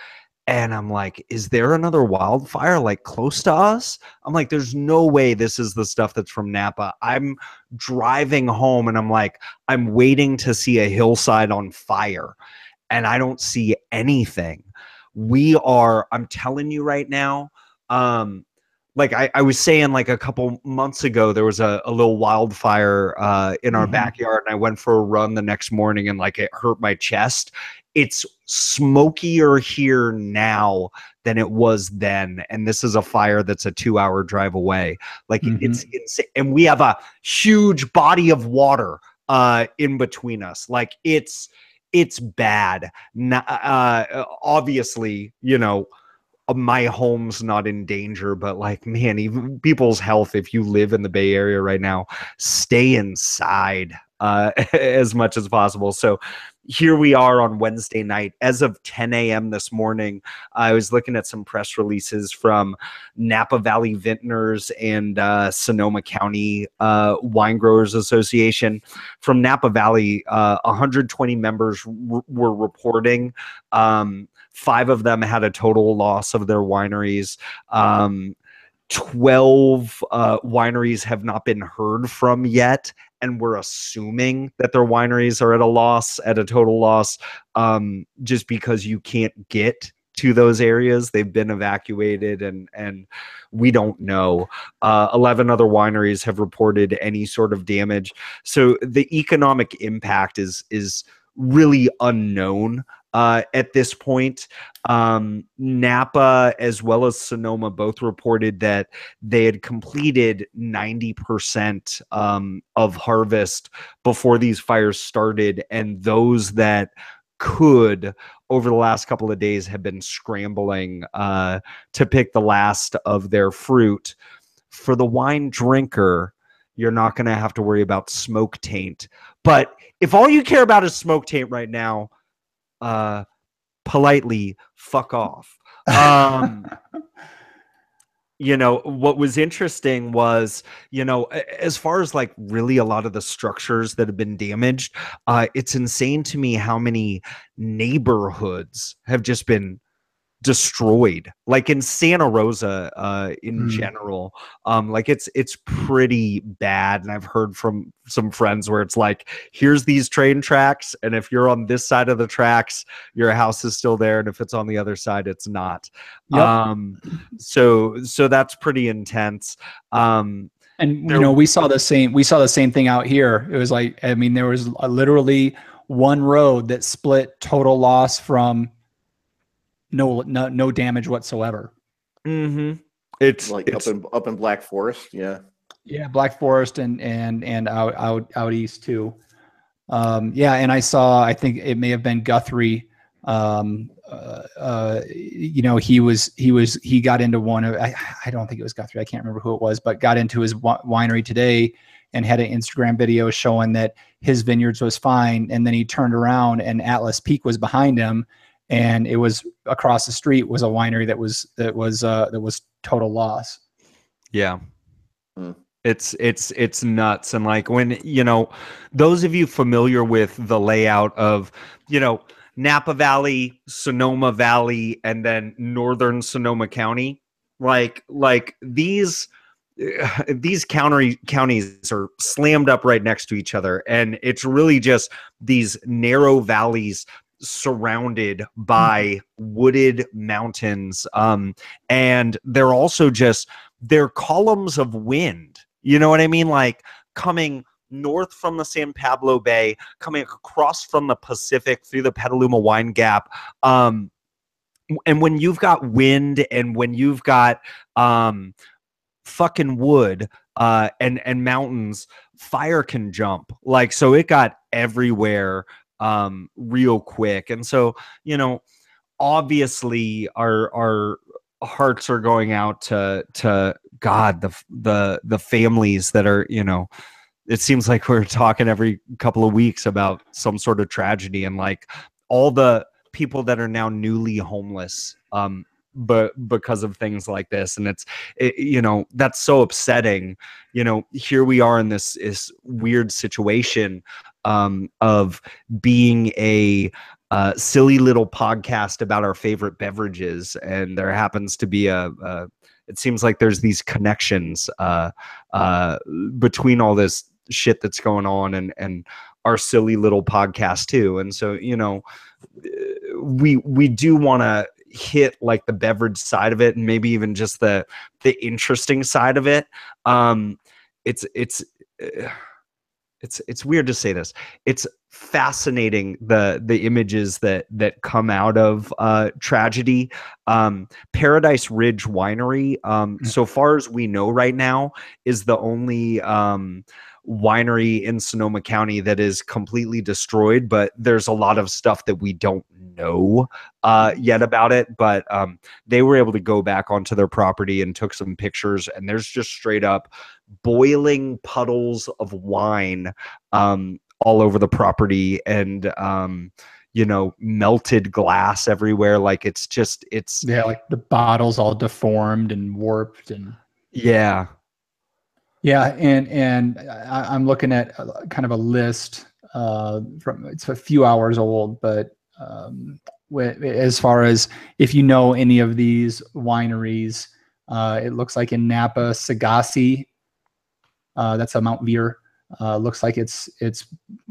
And I'm like, is there another wildfire like close to us? I'm like, there's no way this is the stuff that's from Napa. I'm driving home and I'm like, I'm waiting to see a hillside on fire and I don't see anything. I'm telling you right now, like I was saying like a couple months ago, there was a little wildfire in our backyard and I went for a run the next morning and like it hurt my chest. It's smokier here now than it was then. And this is a fire that's a 2-hour drive away. Like it's insane. And we have a huge body of water in between us. Like it's bad. Obviously, my home's not in danger, but like, man, even people's health, if you live in the Bay Area right now, stay inside as much as possible. So here we are on Wednesday night. As of 10 a.m. this morning, I was looking at some press releases from Napa Valley Vintners and Sonoma County Wine Growers Association. From Napa Valley, 120 members were reporting. 5 of them had a total loss of their wineries. 12 wineries have not been heard from yet, and we're assuming that their wineries are at a total loss, just because you can't get to those areas. They've been evacuated and we don't know. 11 other wineries have reported any sort of damage. So the economic impact is really unknown. At this point, Napa as well as Sonoma both reported that they had completed 90% of harvest before these fires started, and those that could over the last couple of days have been scrambling to pick the last of their fruit. For the wine drinker, you're not going to have to worry about smoke taint. But if all you care about is smoke taint right now, politely fuck off. What was interesting was, as far as like really a lot of the structures that have been damaged, it's insane to me how many neighborhoods have just been destroyed, like in Santa Rosa in general. Like it's pretty bad, and I've heard from some friends where it's like, here's these train tracks, and if you're on this side of the tracks, your house is still there, and if it's on the other side, it's not. So that's pretty intense. And we saw the same thing out here. It was like, I mean, there was literally one road that split, total loss from no damage whatsoever. It's like up in Black Forest. Yeah, Black Forest and out east too. And I think it may have been Guthrie. He got into one of, I don't think it was Guthrie, I can't remember who it was, but got into his winery today and had an Instagram video showing that his vineyards was fine, and then he turned around and Atlas Peak was behind him, and it was across the street was a winery that was total loss. Yeah. It's nuts. And like, when, those of you familiar with the layout of, Napa Valley, Sonoma Valley, and then northern Sonoma County, like these counties are slammed up right next to each other, and it's really just these narrow valleys surrounded by wooded mountains, and they're also they're columns of wind. You know what I mean? Like coming north from the San Pablo Bay, coming across from the Pacific through the Petaluma Wine Gap. And when you've got wind and when you've got fucking wood and mountains, fire can jump. Like, so it got everywhere real quick. And so, you know, obviously our hearts are going out to God, the families that are, you know, it seems like we're talking every couple of weeks about some sort of tragedy, and like all the people that are now newly homeless but because of things like this. And you know, that's so upsetting. You know, here we are in this weird situation of being a silly little podcast about our favorite beverages, and there happens to be it seems like there's these connections between all this shit that's going on and our silly little podcast too. And so, you know, we do want to hit like the beverage side of it, and maybe even just the interesting side of it. It's weird to say this. It's fascinating the images that come out of tragedy. Paradise Ridge Winery, so far as we know right now, is the only winery in Sonoma County that is completely destroyed, but there's a lot of stuff that we don't know yet about it. But they were able to go back onto their property and took some pictures, and there's just straight up boiling puddles of wine all over the property, and you know, melted glass everywhere. Like it's like the bottles all deformed and warped, and yeah. And I'm looking at kind of a list from, it's a few hours old, but as far as if you know any of these wineries, it looks like in Napa, Sagasi, that's a Mount Veer. Looks like it's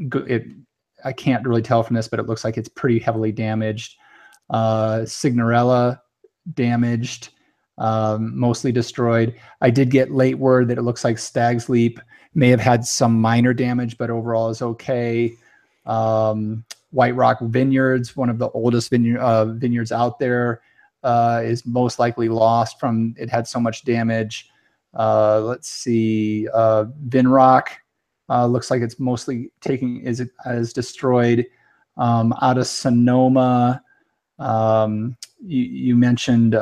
good. I can't really tell from this, but it looks like it's pretty heavily damaged. Signorella damaged. Mostly destroyed. I did get late word that it looks like Stag's Leap may have had some minor damage, but overall is okay. White Rock Vineyards, one of the oldest vineyards out there, is most likely lost from it had so much damage. Let's see, Vinrock looks like it's mostly is destroyed. Out of Sonoma, you mentioned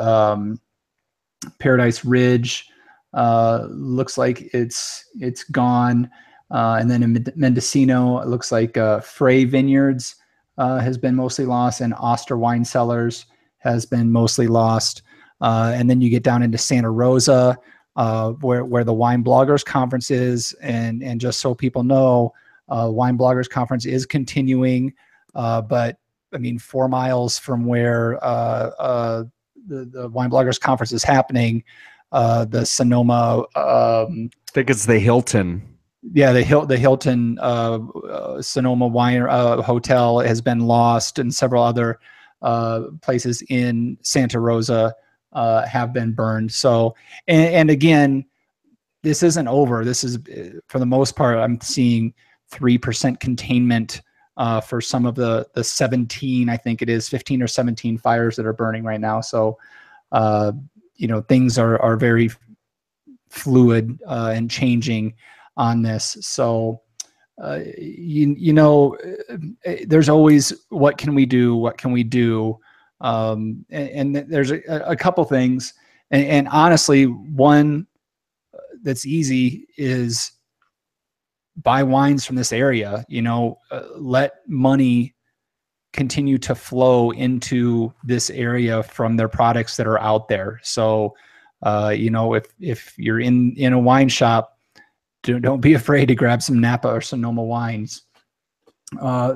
Paradise Ridge, looks like it's gone. And then in Mendocino, it looks like Frey Vineyards has been mostly lost, and Oster Wine Cellars has been mostly lost. And then you get down into Santa Rosa, where the Wine Bloggers Conference is. And just so people know, Wine Bloggers Conference is continuing, but I mean, 4 miles from where the Wine Bloggers Conference is happening, the Sonoma, I think it's the Hilton. Yeah, the Hilton Sonoma Wine Hotel has been lost, and several other places in Santa Rosa have been burned. So, and again, this isn't over. This is, for the most part, I'm seeing 3% containment for some of the 17, I think it is 15 or 17 fires that are burning right now. So, you know, things are very fluid and changing on this. So, you know, there's always, what can we do? What can we do? And there's a couple things. And honestly, one that's easy is buy wines from this area. You know, let money continue to flow into this area from their products that are out there. So, you know, if you're in a wine shop, don't be afraid to grab some Napa or Sonoma wines.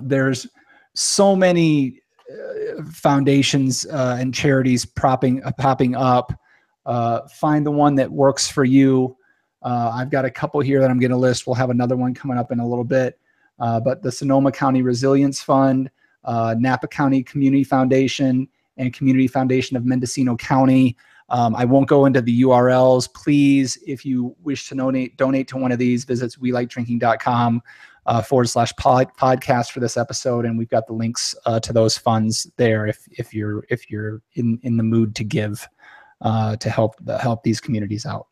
There's so many foundations and charities popping up. Find the one that works for you. I've got a couple here that I'm going to list. We'll have another one coming up in a little bit. But the Sonoma County Resilience Fund, Napa County Community Foundation, and Community Foundation of Mendocino County I won't go into the URLs. Please, if you wish to donate to one of these, visit welikedrinking.com /podcast for this episode, and we've got the links to those funds there if you're in the mood to give to help these communities out.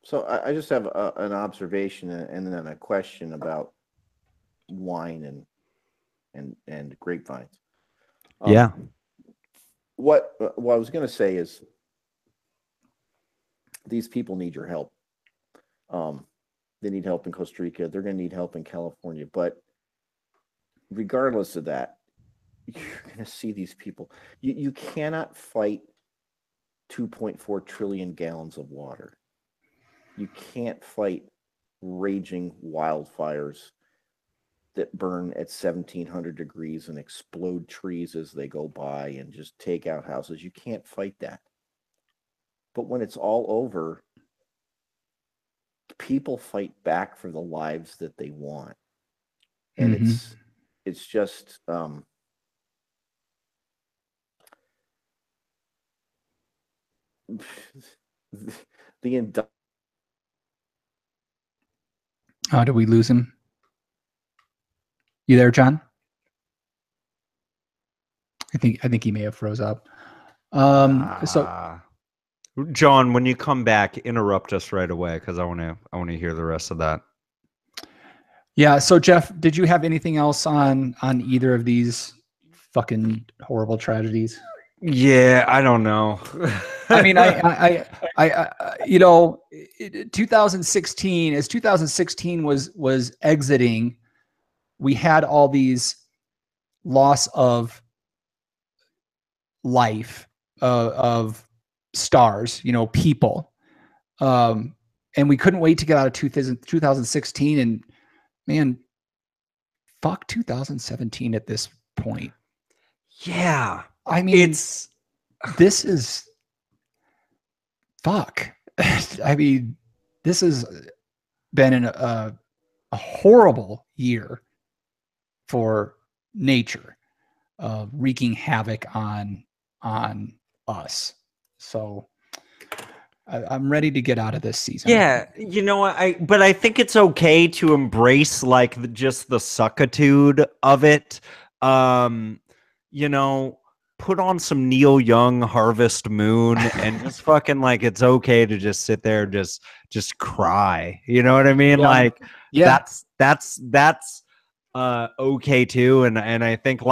So I just have an observation and then a question about wine and grapevines. Yeah. What I was going to say is these people need your help. They need help in Costa Rica. They're going to need help in California. But regardless of that, you're going to see these people. You cannot fight 2.4 trillion gallons of water. You can't fight raging wildfires that burn at 1,700 degrees and explode trees as they go by and just take out houses. You can't fight that. But when it's all over, people fight back for the lives that they want. And it's just did we lose him? You there, John? I think he may have froze up. So John, when you come back, interrupt us right away because I want to hear the rest of that. Yeah. So Jeff, did you have anything else on either of these fucking horrible tragedies? Yeah, I don't know. I mean, I 2016, as 2016 was exiting, we had all these loss of life, of stars, people. And we couldn't wait to get out of 2016. And man, fuck 2017 at this point. Yeah. I mean, this is fuck. I mean, this has been a horrible year for nature, wreaking havoc on us. So I'm ready to get out of this season. Yeah, but I think it's okay to embrace just the suckitude of it. Put on some Neil Young Harvest Moon and just fucking it's okay to just sit there, just cry. You know what I mean? Yeah. That's okay too. And I think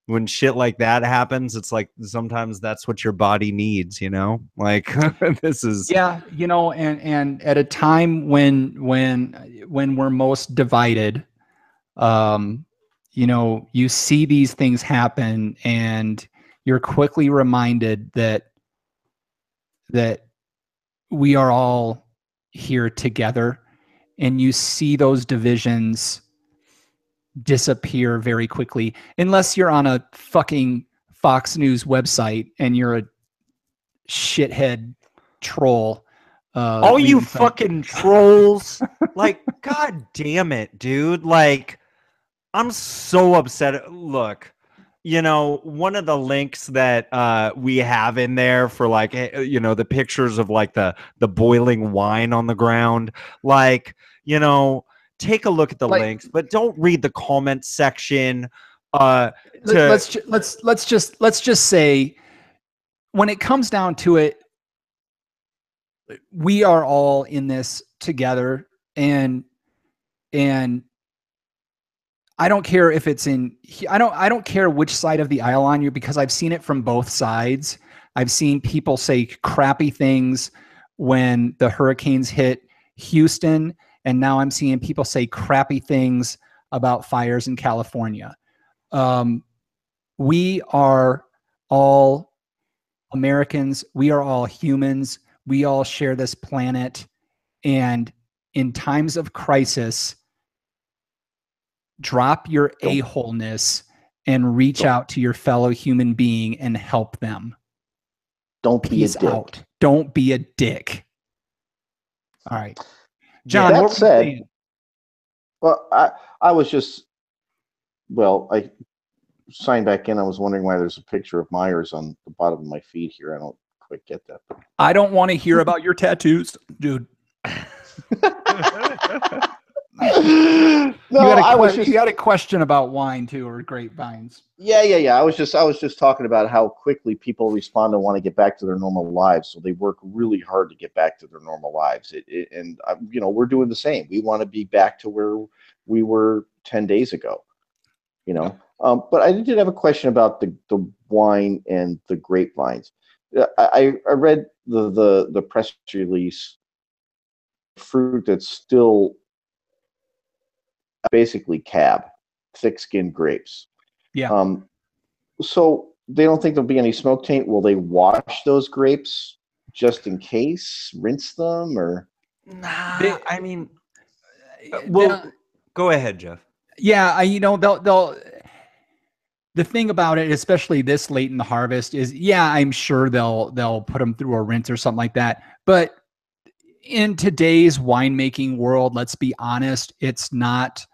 when shit like that happens, it's sometimes that's what your body needs, this is. Yeah. And at a time when we're most divided, you see these things happen and you're quickly reminded that we are all here together, and you see those divisions disappear very quickly, unless you're on a fucking Fox News website and you're a shithead troll. All you fucking trolls. God damn it, dude. I'm so upset. Look, one of the links that we have in there for the pictures of the boiling wine on the ground, take a look at the links, but don't read the comment section. Let's just say, when it comes down to it, we are all in this together, and I don't care if it's I don't care which side of the aisle on you, because I've seen it from both sides. I've seen people say crappy things when the hurricanes hit Houston, and now I'm seeing people say crappy things about fires in California. We are all Americans. We are all humans. We all share this planet. And in times of crisis, drop your a-holeness and reach out to your fellow human being and help them. Don't be a dick. Out. Don't be a dick. All right. John, that what said, saying? Well, I was just, I signed back in. I was wondering why there's a picture of Myers on the bottom of my feed here. I don't quite get that. I don't want to hear about your tattoos, dude. No, you had a question about wine too, or grapevines. Yeah. I was just talking about how quickly people respond and want to get back to their normal lives. So they work really hard to get back to their normal lives. And we're doing the same. We want to be back to where we were 10 days ago. But I did have a question about the wine and the grapevines. I read the press release. Fruit that's still basically cab, thick-skinned grapes. Yeah. So they don't think there'll be any smoke taint. Will they wash those grapes just in case? Rinse them or? Nah, I mean, well, go ahead, Jeff. Yeah, they'll. The thing about it, especially this late in the harvest, is I'm sure they'll put them through a rinse or something like that. But in today's winemaking world, let's be honest, it's not.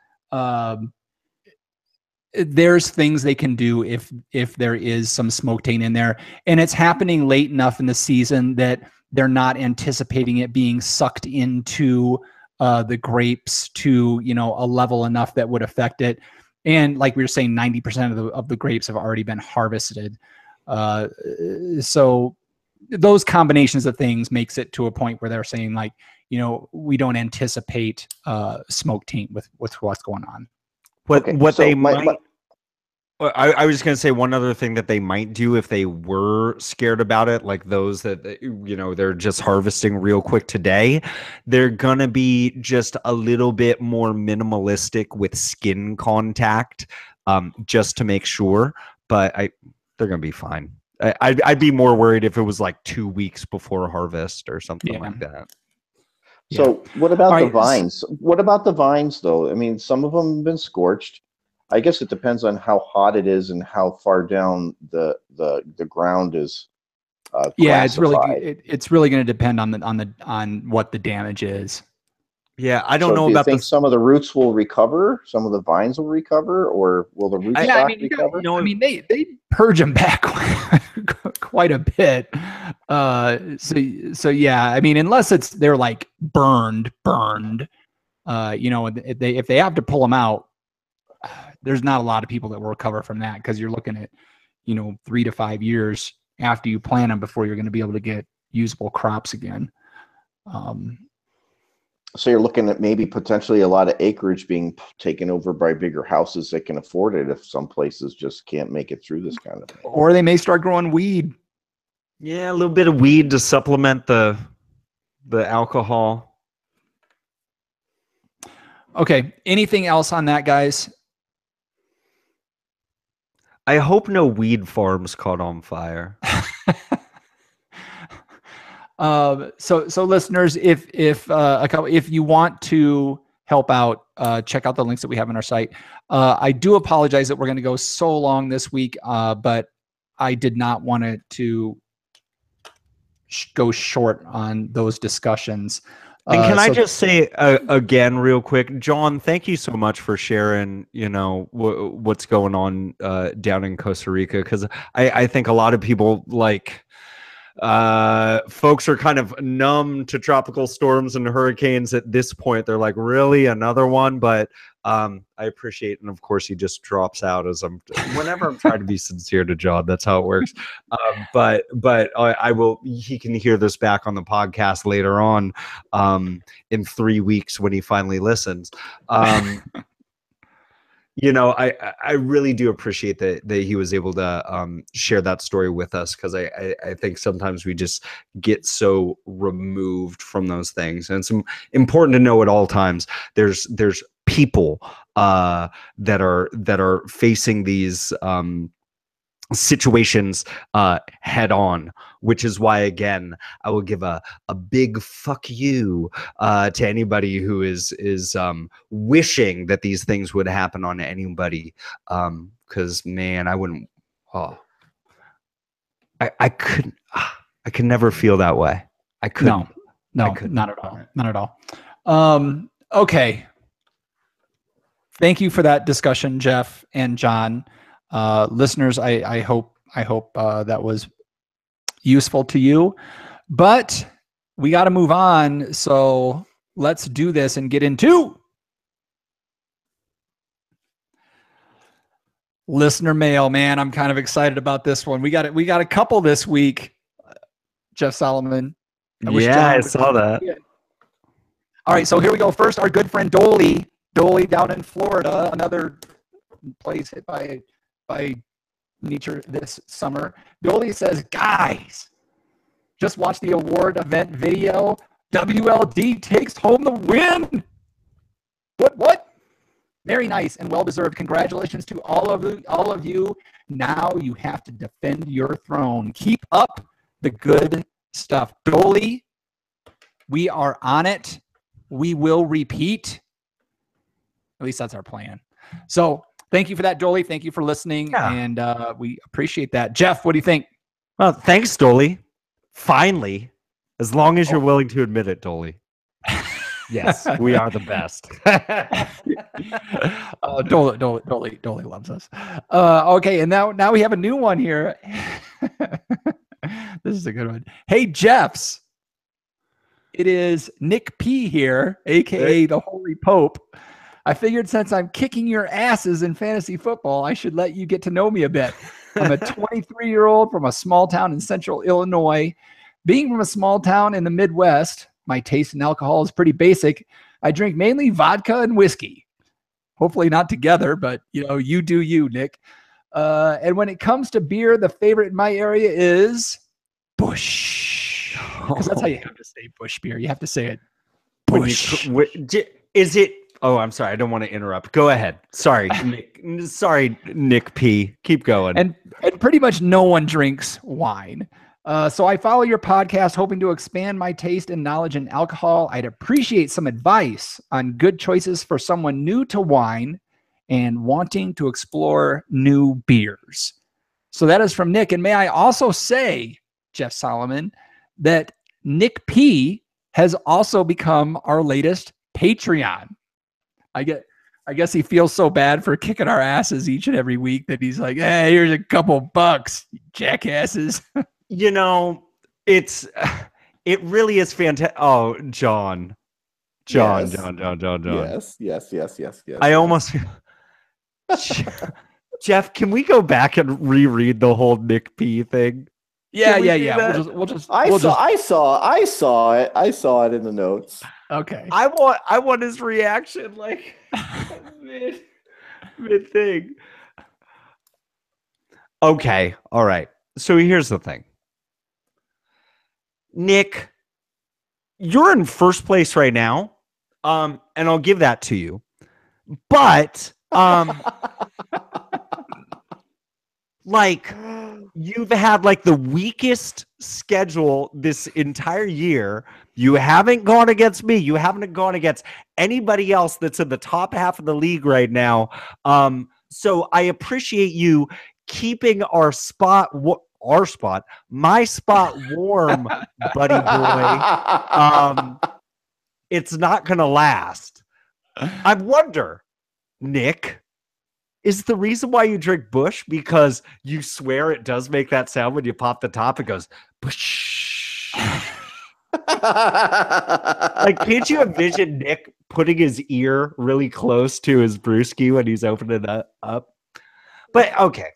There's things they can do if there is some smoke taint in there, and it's happening late enough in the season that they're not anticipating it being sucked into the grapes to a level enough that would affect it. And like we were saying, 90% of the grapes have already been harvested. So those combinations of things makes it to a point where they're saying like, we don't anticipate smoke taint with I was going to say one other thing that they might do if they were scared about it, like those that, they're just harvesting real quick today, they're going to be just a little bit more minimalistic with skin contact, just to make sure, but they're going to be fine. I'd be more worried if it was like 2 weeks before harvest or something like that. So what about the vines? What about the vines though? I mean, some of them have been scorched. I guess it depends on how hot it is and how far down the ground is. It's really going to depend on what the damage is. Yeah, I don't know do about you think some of the roots will recover, some of the vines will recover, or will the rootstock recover? They purge them back quite a bit. Unless they're like burned, if they have to pull them out, there's not a lot of people that will recover from that, because you're looking at 3 to 5 years after you plant them before you're going to be able to get usable crops again. So you're looking at maybe potentially a lot of acreage being taken over by bigger houses that can afford it, if some places just can't make it through this kind of thing. Or they may start growing weed. Yeah, a little bit of weed to supplement the alcohol. Okay, anything else on that, guys? I hope no weed farms caught on fire. So listeners, if you want to help out, check out the links that we have on our site. I do apologize that we're going to go so long this week, but I did not want it to go short on those discussions. And can I just say again, real quick, John, thank you so much for sharing, what's going on down in Costa Rica, because I think a lot of people folks are kind of numb to tropical storms and hurricanes at this point. They're like, really, another one? But I appreciate, and of course he just drops out whenever I'm trying to be sincere to John. That's how it works. But I will. He can hear this back on the podcast later on, in 3 weeks when he finally listens. I really do appreciate that he was able to share that story with us, because I think sometimes we just get so removed from those things, and it's important to know at all times there's people that are facing these situations head on, which is why, again, I will give a big fuck you to anybody who is wishing that these things would happen on anybody, because man, I wouldn't. I could never feel that way. I couldn't. No, not at all. Okay. Thank you for that discussion, Jeff and John. Listeners, I hope that was useful to you. But we got to move on. So let's do this and get into listener mail. Man, I'm kind of excited about this one. We got a couple this week, Jeff Solomon. I saw that. Yeah. All right, so here we go. First, our good friend Dolly down in Florida, another place hit by nature this summer. Dolly says, guys, just watch the award event video. WLD takes home the win. What? Very nice and well-deserved. Congratulations to all of you. Now you have to defend your throne. Keep up the good stuff. Dolly, we are on it. We will repeat. At least that's our plan. So thank you for that, Dolly. Thank you for listening. Yeah. And we appreciate that. Jeff, what do you think? Well, thanks, Dolly. Finally, as long as you're willing to admit it, Dolly. Yes, we are the best. Dolly loves us. Okay, and now we have a new one here. This is a good one. Hey, Jeffs. It is Nick P here, a.k.a. the Holy Pope. I figured since I'm kicking your asses in fantasy football, I should let you get to know me a bit. I'm a 23-year-old from a small town in central Illinois. Being from a small town in the Midwest, my taste in alcohol is pretty basic. I drink mainly vodka and whiskey. Hopefully not together, but you do you, Nick. And when it comes to beer, the favorite in my area is Busch. Because that's how you have to say Busch beer. You have to say it. Busch. Is it? Oh, I'm sorry. I don't want to interrupt. Go ahead. Sorry, Nick. Sorry, Nick P. Keep going. And pretty much no one drinks wine. So I follow your podcast, hoping to expand my taste and knowledge in alcohol. I'd appreciate some advice on good choices for someone new to wine and wanting to explore new beers. So that is from Nick. And may I also say, Jeff Solomon, that Nick P has also become our latest Patreon. I guess he feels so bad for kicking our asses each and every week that he's like, hey, here's a couple bucks, jackasses. It really is fantastic. Oh, John. Yes. I almost Jeff, can we go back and reread the whole Nick P thing? Yeah. I saw it in the notes. Okay. I want his reaction like mid thing. Okay. All right. So here's the thing. Nick, you're in first place right now. And I'll give that to you. But like you've had like the weakest schedule this entire year. You haven't gone against me. You haven't gone against anybody else that's in the top half of the league right now. So I appreciate you keeping my spot warm, buddy boy. It's not going to last. I wonder, Nick, is the reason why you drink Busch because you swear it does make that sound when you pop the top? It goes Busch. Like, can't you envision Nick putting his ear really close to his brewski when he's opening it up? But okay,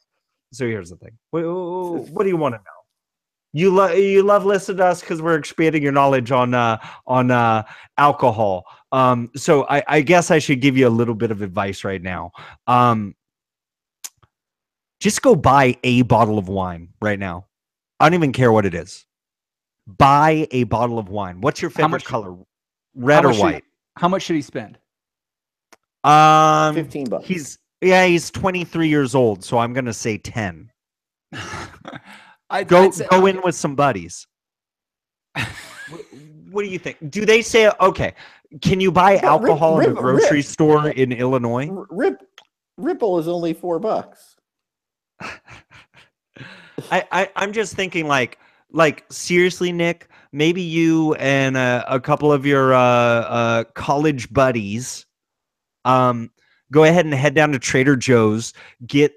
so here's the thing. What do you want to know? You love listening to us because we're expanding your knowledge on alcohol. So I guess I should give you a little bit of advice right now. Just go buy a bottle of wine right now. I don't even care what it is. Buy a bottle of wine. What's your favorite color? Red or white? How much should he spend? $15. He's 23 years old, so I'm gonna say 10. Go in with some buddies. What do you think? Do they say okay? Can you buy alcohol in a grocery store in Illinois? Ripple is only $4. I'm just thinking like seriously, Nick, maybe you and a couple of your college buddies go ahead and head down to Trader Joe's, get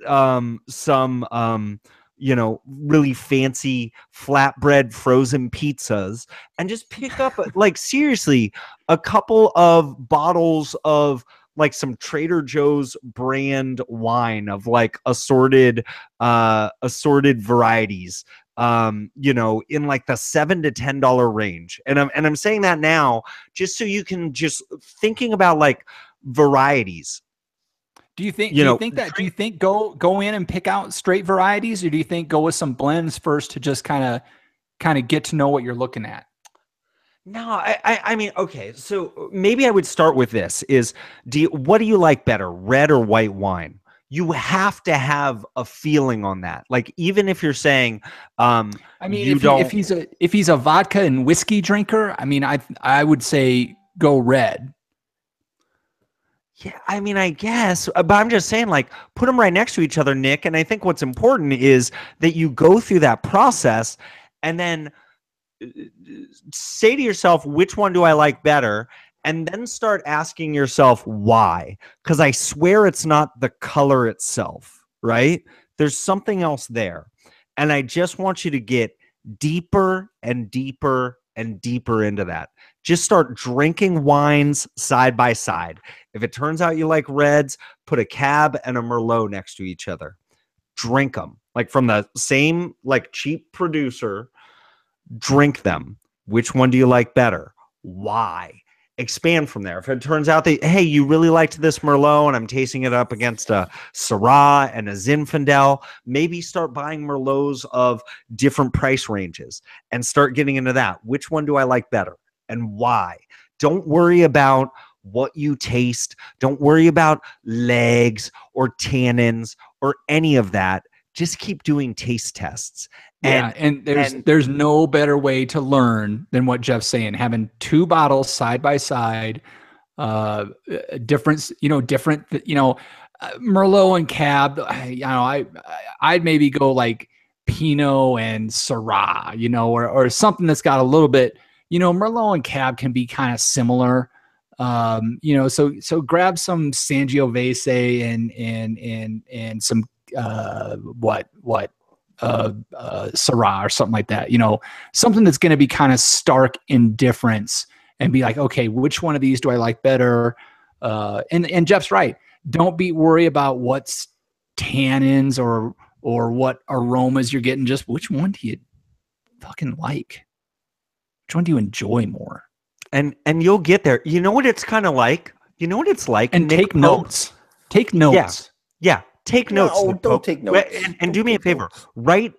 some really fancy flatbread frozen pizzas, and just pick up like seriously a couple of bottles of like some Trader Joe's brand wine of like assorted varieties, in like the $7 to $10 range. And I'm saying that now just so you can just thinking about like varieties. Do you think go in and pick out straight varieties, or do you think go with some blends first to just kind of get to know what you're looking at? No, I mean, okay, so maybe I would start with this what do you like better, red or white wine? You have to have a feeling on that. Like, even if you're saying, I mean, if he's a vodka and whiskey drinker, I mean, I would say go red. Yeah, I mean, I guess, but I'm just saying, like, put them right next to each other, Nick. And I think what's important is that you go through that process and then say to yourself, which one do I like better? And then start asking yourself why. Because I swear it's not the color itself, right? There's something else there. And I just want you to get deeper and deeper and deeper into that. Just start drinking wines side by side. If it turns out you like reds, put a Cab and a Merlot next to each other. Drink them. Like from the same like cheap producer, drink them. Which one do you like better? Why? Expand from there. If it turns out that, hey, you really liked this Merlot and I'm tasting it up against a Syrah and a Zinfandel, maybe start buying Merlots of different price ranges and start getting into that. Which one do I like better and why? Don't worry about what you taste. Don't worry about legs or tannins or any of that. Just keep doing taste tests. And there's no better way to learn than what Jeff's saying. Having two bottles side by side, different, Merlot and Cab. I'd maybe go like Pinot and Syrah, or something that's got a little bit. Merlot and Cab can be kind of similar. So grab some Sangiovese and some Syrah or something like that, something that's going to be kind of stark in difference and be like, okay, which one of these do I like better? And Jeff's right. Don't worry about what's tannins or what aromas you're getting. Just which one do you fucking like? Which one do you enjoy more? And you'll get there. You know what it's kind of like? You know what it's like? And take notes. Take notes. Yeah. Take notes. No, don't take notes. And do me a favor. Write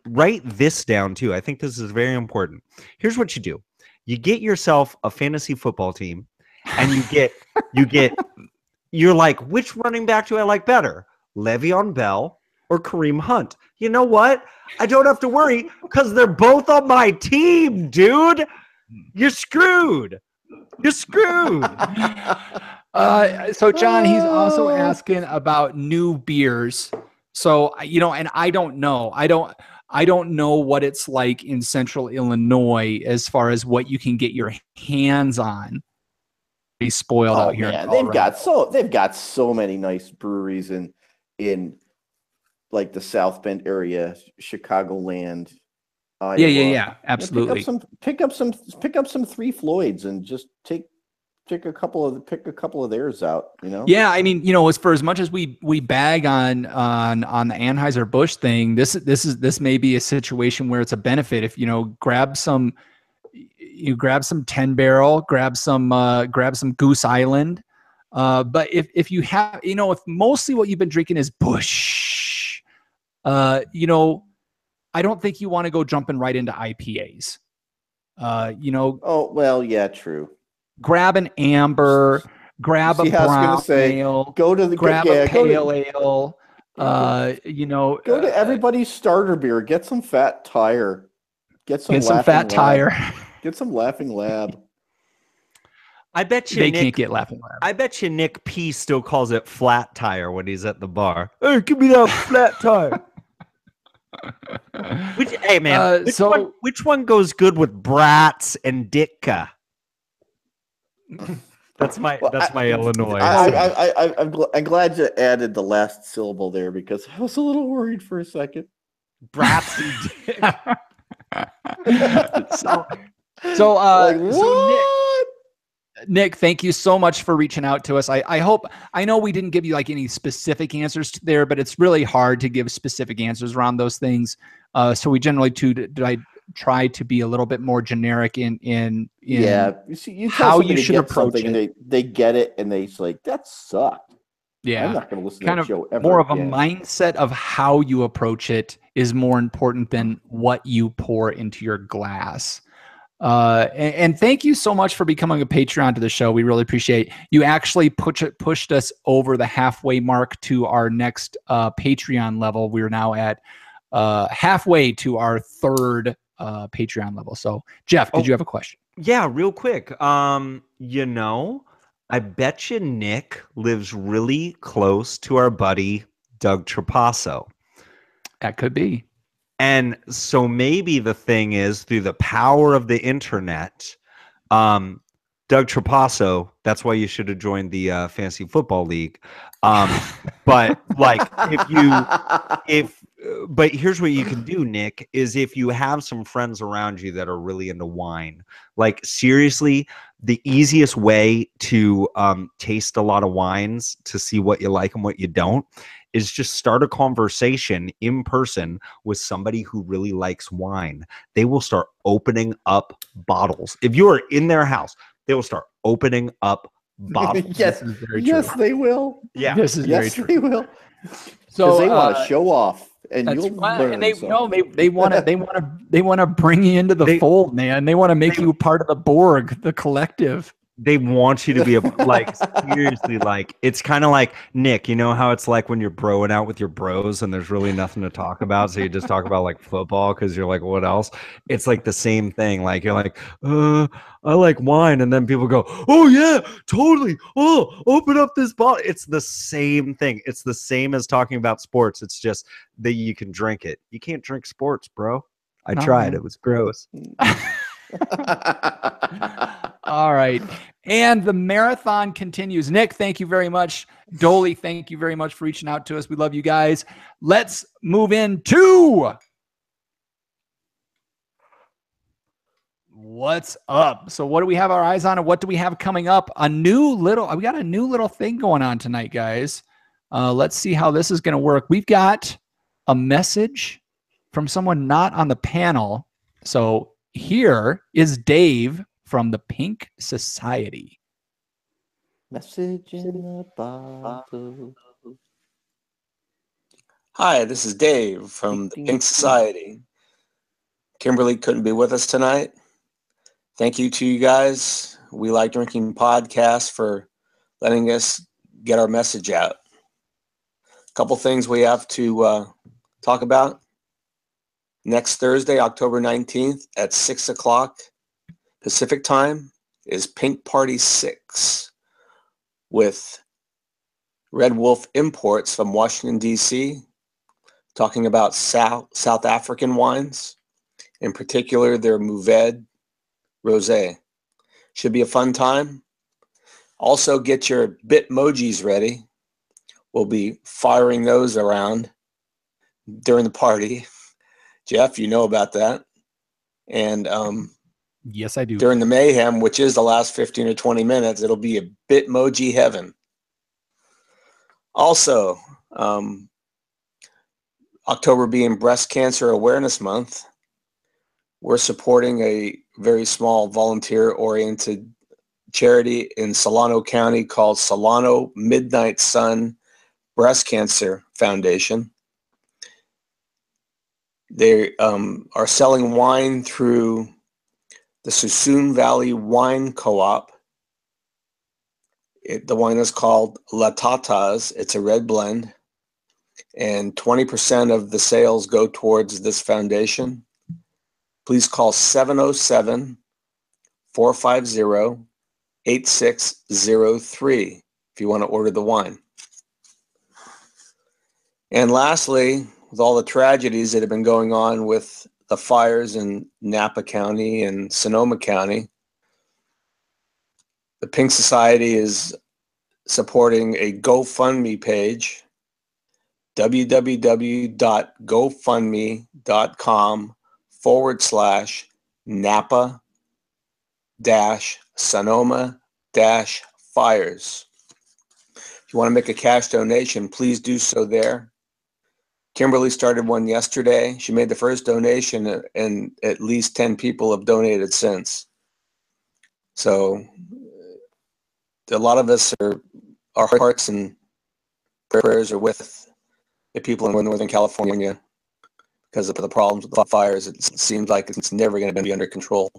this down too. I think this is very important. Here's what you do. You get yourself a fantasy football team and you're like, which running back do I like better? Le'Veon Bell or Kareem Hunt? You know what? I don't have to worry because they're both on my team, dude. You're screwed. You're screwed. So John, he's also asking about new beers. So, and I don't know. I don't know what it's like in Central Illinois as far as what you can get your hands on. Be spoiled out here. Man, they've got so many nice breweries in like the South Bend area, Chicagoland. Yeah, absolutely. Pick up some Three Floyds and just pick a couple of theirs out. Yeah, I mean, as much as we bag on the Anheuser-Busch thing, this may be a situation where it's a benefit if grab some 10 barrel, grab some Goose Island. But if you have, if mostly what you've been drinking is Busch, I don't think you want to go jumping right into IPAs. Oh, well, yeah, true. Grab an amber, grab a brown ale, grab a pale ale. Go to everybody's starter beer. Get some Fat Tire. Get some Tire. Get some Laughing Lab. I bet you they can't get Laughing Lab. I bet you Nick P still calls it Flat Tire when he's at the bar. Hey, give me that Flat Tire. Which one goes good with Bratz and Ditka? That's my Illinois. I'm glad you added the last syllable there because I was a little worried for a second. Bratsy dick. So what? Nick, thank you so much for reaching out to us. I know we didn't give you like any specific answers there, but it's really hard to give specific answers around those things. So we generally try to be a little bit more generic in Yeah, you tell how somebody you to should get approach something, it. and they get it, and they's like, that sucked. Yeah, I'm not going to listen to kind that of show ever more of a again. mindset of how you approach it is more important than what you pour into your glass. And thank you so much for becoming a Patreon to the show. We really appreciate you actually pushed us over the halfway mark to our next Patreon level. We're now at halfway to our third Patreon level. So Jeff, did you have a question? Yeah, real quick. You know, I bet you Nick lives really close to our buddy Doug Trapasso. That could be. And so maybe the thing is, through the power of the internet, Doug Trapasso, that's why you should have joined the Fantasy Football League. But like but here's what you can do, Nick, is if you have some friends around you that are really into wine, like seriously, the easiest way to taste a lot of wines to see what you like and what you don't is just start a conversation in person with somebody who really likes wine. They will start opening up bottles. If you are in their house, they will start opening up bottles. Yes, they will. Yeah, this is very true. They will. So they want to show off, and you'll learn. And they want to bring you into the fold, man. They want to make you part of the Borg, the collective. They want you to be like, seriously, like, it's kind of like, Nick, you know how it's like when you're broing out with your bros and there's really nothing to talk about, so you just talk about like football because you're like, what else? It's like the same thing. Like, you're like, I like wine, and then people go, oh yeah, totally, oh, open up this bottle. It's the same thing. It's the same as talking about sports. It's just that you can drink it. You can't drink sports, bro. I tried. It was gross. All right. And the marathon continues. Nick, thank you very much. Dolly, thank you very much for reaching out to us. We love you guys. Let's move into what's up. So what do we have our eyes on, and what do we have coming up? We got a new little thing going on tonight, guys. Let's see how this is going to work. We've got a message from someone not on the panel. So here is Dave from the Pink Society. Message in a bottle. Hi, this is Dave from the Pink Society. Kimberly couldn't be with us tonight. Thank you to you guys. We Like Drinking podcast for letting us get our message out. A couple things we have to talk about. Next Thursday, October 19th at 6 o'clock Pacific time is Pink Party 6 with Red Wolf Imports from Washington, D.C., talking about South African wines, in particular their Mourvèdre Rosé. Should be a fun time. Also get your Bitmojis ready. We'll be firing those around during the party. Jeff, you know about that. And yes, I do. During the mayhem, which is the last 15 or 20 minutes, it'll be a Bitmoji heaven. Also, October being Breast Cancer Awareness Month, we're supporting a very small volunteer-oriented charity in Solano County called Solano Midnight Sun Breast Cancer Foundation. They are selling wine through the Suisun Valley Wine Co-op. The wine is called La Tatas. It's a red blend. And 20% of the sales go towards this foundation. Please call 707-450-8603 if you want to order the wine. And lastly, with all the tragedies that have been going on with the fires in Napa County and Sonoma County, the Pink Society is supporting a GoFundMe page www.gofundme.com/Napa-Sonoma-Fires. If you want to make a cash donation, please do so there. Kimberly started one yesterday. She made the first donation, and at least 10 people have donated since. So a lot of us our hearts and prayers are with the people in Northern California because of the problems with the fires. It seems like it's never going to be under control.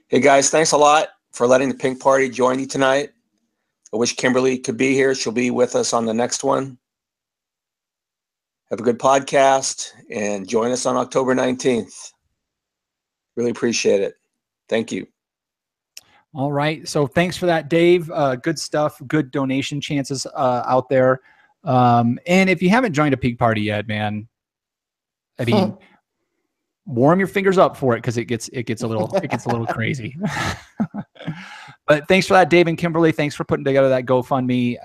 Hey guys, thanks a lot for letting the Pink Party join you tonight. I wish Kimberly could be here. She'll be with us on the next one. Have a good podcast and join us on October 19th. Really appreciate it. Thank you. All right. So thanks for that, Dave. Good stuff. Good donation chances out there. And if you haven't joined a Pink Party yet, man, I mean, warm your fingers up for it because it gets a little crazy. But thanks for that, Dave and Kimberly. Thanks for putting together that GoFundMe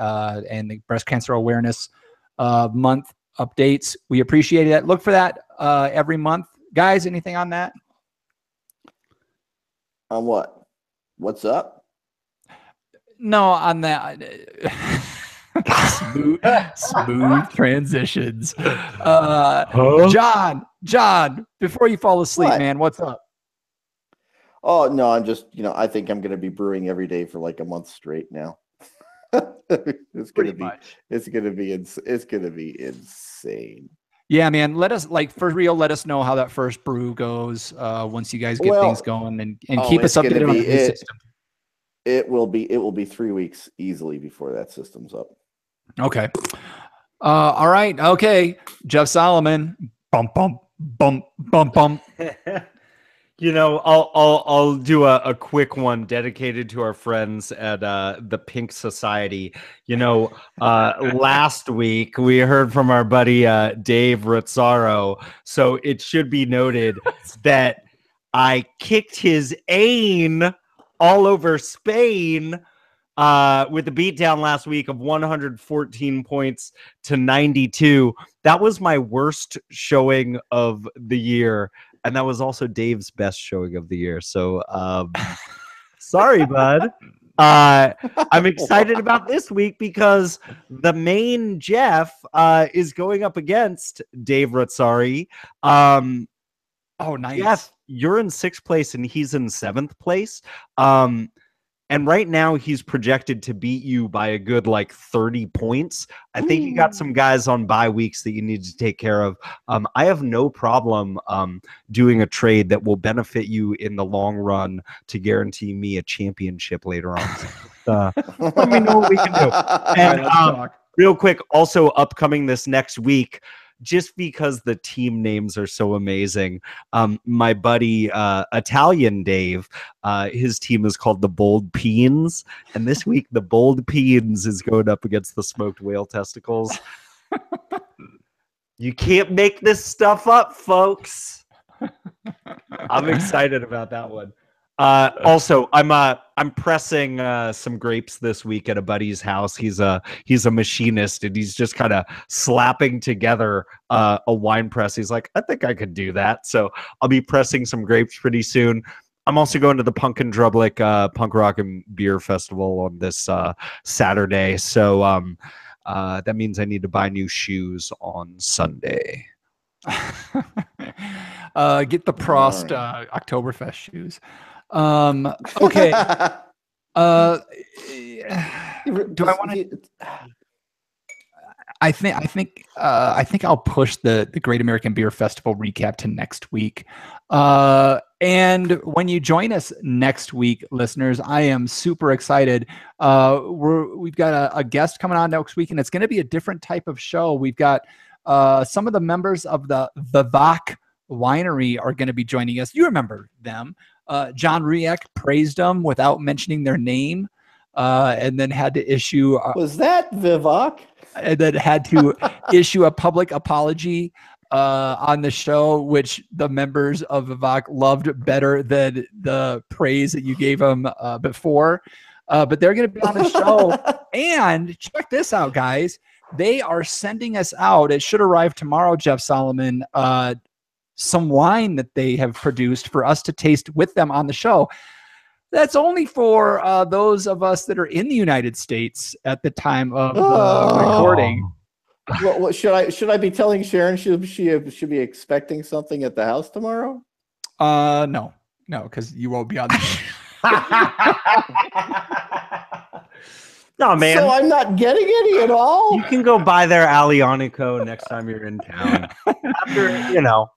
and the breast cancer awareness month updates. We appreciate it. Look for that every month, guys. Anything on that? On what? What's up? No, on that. smooth transitions. John, before you fall asleep, man, what's up? Oh no, I'm just, I think I'm going to be brewing every day for like a month straight now. It's going to be insane. Yeah, man. Let us for real. Let us know how that first brew goes once you guys get things going, and keep us updated on the new system. It will be 3 weeks easily before that system's up. Okay. All right. Okay. Jeff Solomon. Bump, bump, bump, bump, bump. I'll do a quick one dedicated to our friends at the Pink Society. Last week we heard from our buddy Dave Rizzaro. So it should be noted that I kicked his ain all over Spain with the beatdown last week of 114 points to 92. That was my worst showing of the year. And that was also Dave's best showing of the year. So sorry, bud. I'm excited about this week because the main Jeff is going up against Dave Rizzari. Oh, nice. Jeff, you're in 6th place and he's in 7th place. And right now he's projected to beat you by a good 30 points. I think you got some guys on bye weeks that you need to take care of. I have no problem doing a trade that will benefit you in the long run to guarantee me a championship later on. Let me know what we can do. And real quick, also upcoming this next week, just because the team names are so amazing. My buddy, Italian Dave, his team is called the Bold Peens. And this week, the Bold Peens is going up against the Smoked Whale Testicles. You can't make this stuff up, folks. I'm excited about that one. Also, I'm pressing some grapes this week at a buddy's house. He's a machinist, and he's just kind of slapping together a wine press. He's like, I think I could do that. So I'll be pressing some grapes pretty soon. I'm also going to the Pumpkin Drublic Punk Rock and Beer Festival on this Saturday. So that means I need to buy new shoes on Sunday. Get the Prost Oktoberfest shoes. Okay. Do I want to? I think I'll push the Great American Beer Festival recap to next week. And when you join us next week, listeners, I am super excited. We've got a guest coming on next week, and it's going to be a different type of show. We've got some of the members of the Vivak Winery are going to be joining us. You remember them. John Riek praised them without mentioning their name, and then had to issue. Was that Vivak? And then had to issue a public apology on the show, which the members of Vivak loved better than the praise that you gave them before. But they're going to be on the show. And check this out, guys. they are sending us out. It should arrive tomorrow, Jeff Solomon. Some wine that they have produced for us to taste with them on the show. That's only for those of us that are in the United States at the time of the recording. Well, should I be telling Sharon should be expecting something at the house tomorrow? No, because you won't be on the show. No, man. So I'm not getting any at all. You can go buy their Alianico next time you're in town. After,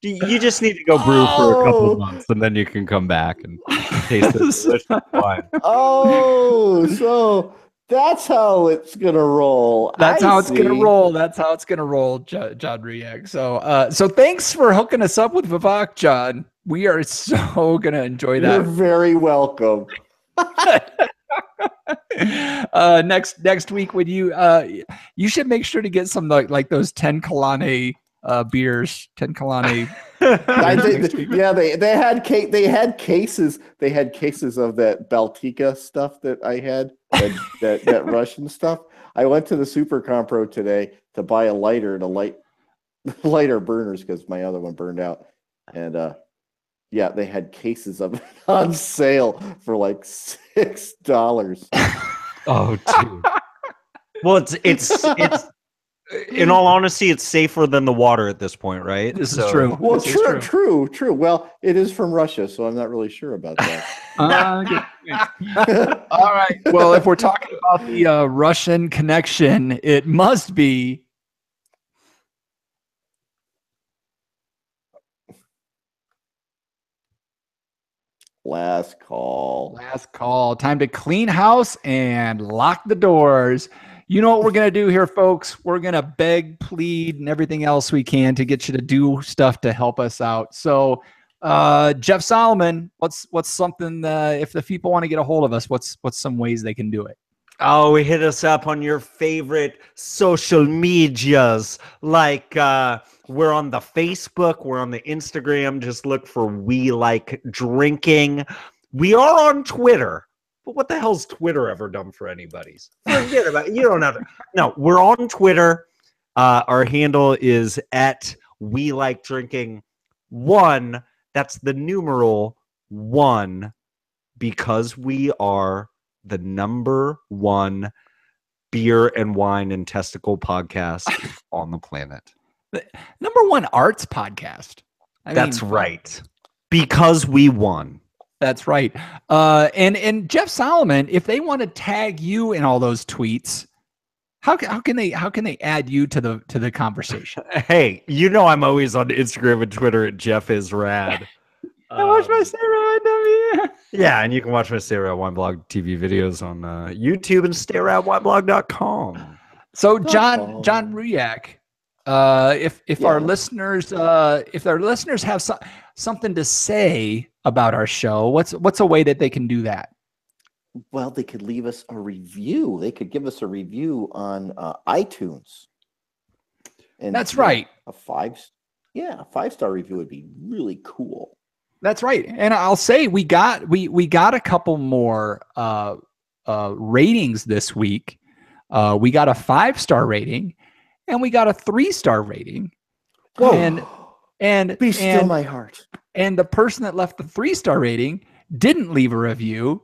you just need to go brew for a couple of months, and then you can come back and taste this delicious wine. Oh, so that's how it's gonna roll. That's how it's see. gonna roll. That's how it's gonna roll, John Riak. So thanks for hooking us up with Vivek, John. We are so gonna enjoy that. You're very welcome. Next week when you should make sure to get some like those 10 Kalane beers, 10 Kalane. They had cases of that Baltica stuff that I had, that Russian stuff. I went to the Super Compro today to buy a lighter to light lighter burners because my other one burned out, and they had cases of it on sale for like $6. Oh, dude. Well, it's in all honesty, it's safer than the water at this point, right? This is true. Well, true. Well, it is from Russia, so I'm not really sure about that. All right. Well, if we're talking about the Russian connection, it must be last call. Last call. Time to clean house and lock the doors. You know what we're going to do here, folks? We're going to beg, plead, and everything else we can to get you to do stuff to help us out. So, Jeff Solomon, what's something, if the people want to get a hold of us, what's some ways they can do it? Oh, hit us up on your favorite social medias. Like, we're on the Facebook, we're on the Instagram. Just look for We Like Drinking. We are on Twitter. But what the hell's Twitter ever done for anybody's? Forget about it. You don't have to. No, we're on Twitter. Our handle is at We Like Drinking 1. That's the numeral 1, because we are the #1 beer and wine and testicle podcast on the planet. The #1 arts podcast. That's right. Because we won. That's right. And Jeff Solomon, if they want to tag you in all those tweets, how can they add you to the conversation? Hey, I'm always on Instagram and Twitter at Jeff is Rad. I watch my Stay Rad. Yeah, and you can watch my Stay Rad Wine Blog TV videos on YouTube and StayRadWineblog.com. So John Ruyak, if our listeners have something to say about our show, what's a way that they can do that? Well, they could leave us a review. They could give us a review on iTunes. And that's right. A 5-star review would be really cool. That's right. And I'll say we got a couple more ratings this week. We got a 5-star rating, and we got a 3-star rating. Whoa. And be still my heart. And the person that left the 3-star rating didn't leave a review.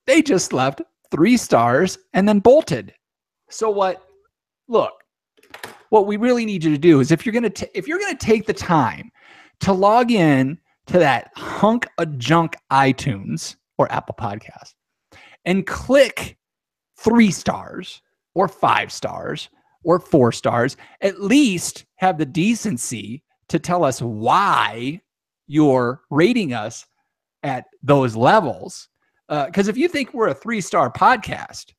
They just left 3 stars and then bolted. So what we really need you to do is if you're going to take the time to log in to that hunk of junk iTunes or Apple Podcast and click 3 stars or 5 stars or 4 stars, at least have the decency to tell us why you're rating us at those levels. Because if you think we're a 3-star podcast,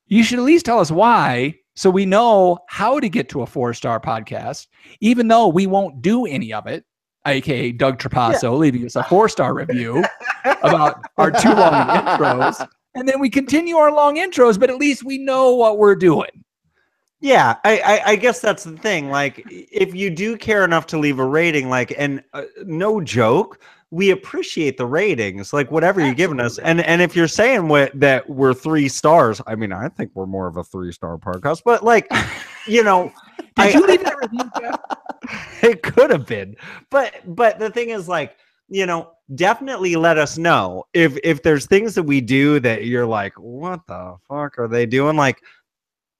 you should at least tell us why, so we know how to get to a 4-star podcast, even though we won't do any of it, aka Doug Trapasso leaving us a 4-star review about our 2 long intros. And then we continue our long intros, but at least we know what we're doing. Yeah, I guess that's the thing. Like, if you do care enough to leave a rating, like, and no joke, we appreciate the ratings, like whatever you're giving us. And if you're saying that we're 3 stars, I mean, I think we're more of a 3-star podcast, but like, you know, Did you leave that review, Jeff? it could have been, but the thing is, like, you know, definitely let us know if there's things that we do that you're like, what the fuck are they doing? Like,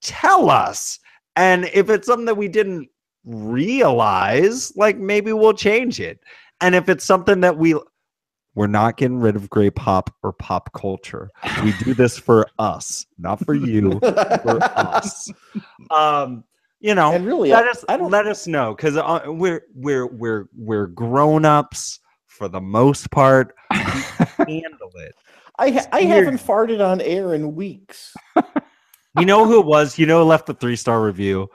tell us. And if it's something that we didn't realize, like, maybe we'll change it. And if it's something that we're not getting rid of gray pop or pop culture. We do this for us, not for you, for us. You know, and really, let us know, because we're grown-ups for the most part. We handle it. I haven't farted on air in weeks. You know who it was? You know who left the 3-star review?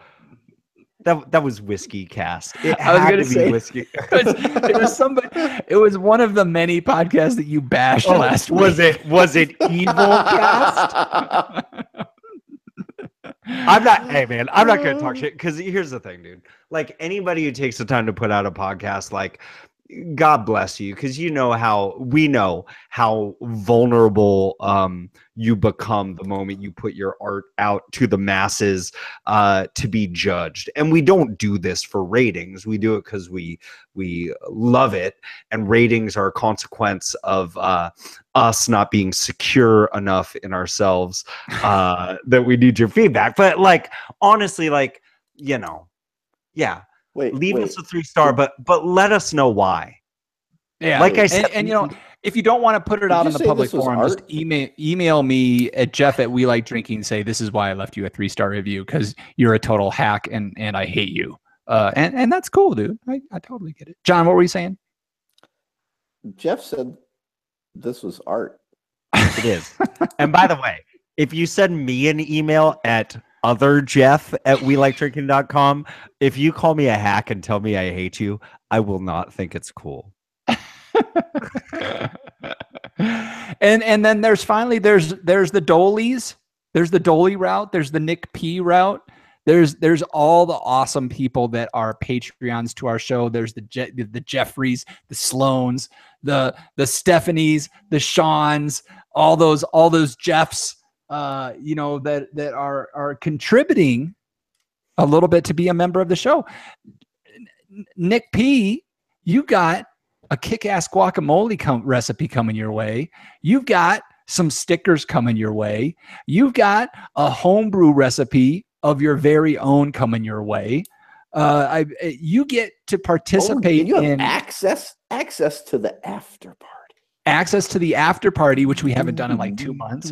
That was Whiskey Cast. It had to be Whiskey. It was somebody. It was one of the many podcasts that you bashed last week. Was it Evil Cast? I'm not. Hey man, I'm not gonna talk shit, because here's the thing, dude. Like, anybody who takes the time to put out a podcast, like, God bless you, because we know how vulnerable you become the moment you put your art out to the masses to be judged. And we don't do this for ratings. We do it because we love it, and ratings are a consequence of us not being secure enough in ourselves that we need your feedback. But, like, honestly, like, you know, yeah. Leave us a 3-star, but let us know why. Yeah, like I said, and you know, if you don't want to put it out in the public forum, just email me at Jeff@WeLikeDrinking. Say, this is why I left you a 3-star review, because you're a total hack and I hate you. And that's cool, dude. I totally get it. John, what were you saying? Jeff said this was art. It is. And by the way, if you send me an email at otherjeff@weLikeDrinking.com, if you call me a hack and tell me I hate you, I will not think it's cool. and then there's the Dolies. There's the Dolly route. There's the Nick P route. There's all the awesome people that are Patreons to our show. There's the Jeffreys, the Sloans, the Stephanies, the Seans, all those Jeffs. You know, that are contributing a little bit to be a member of the show. Nick P, you got a kick-ass guacamole recipe coming your way. You've got some stickers coming your way. You've got a homebrew recipe of your very own coming your way. You get to participate you have in access to the after party. Access to the after party, which we haven't done in like 2 months,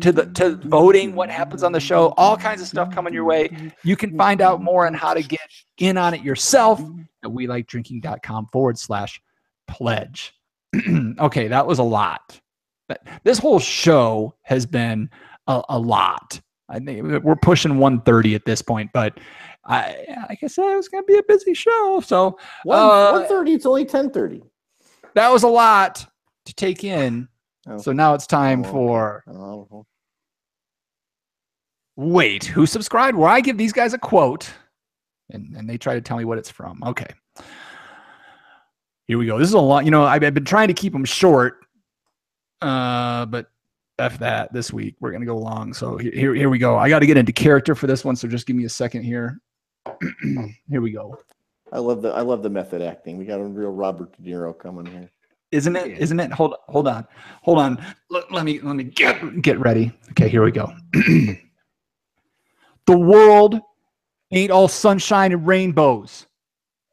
to voting, what happens on the show, all kinds of stuff coming your way. You can find out more on how to get in on it yourself at WeLikeDrinking.com/pledge. Okay, that was a lot. This whole show has been a lot. I think we're pushing 130 at this point, but like I said, it was going to be a busy show. So 130, it's only 10:30. That was a lot to take in. So now it's time for Wait, Who Subscribed? Where I give these guys a quote and they try to tell me what it's from. Okay. Here we go. This is a lot. You know, I've been trying to keep them short, but F that this week. We're going to go long. So here we go. I got to get into character for this one, so just give me a second here. Here we go. I love the method acting. We got a real Robert De Niro coming here. Isn't it? Hold on. Let me get ready. Okay, here we go. The world ain't all sunshine and rainbows.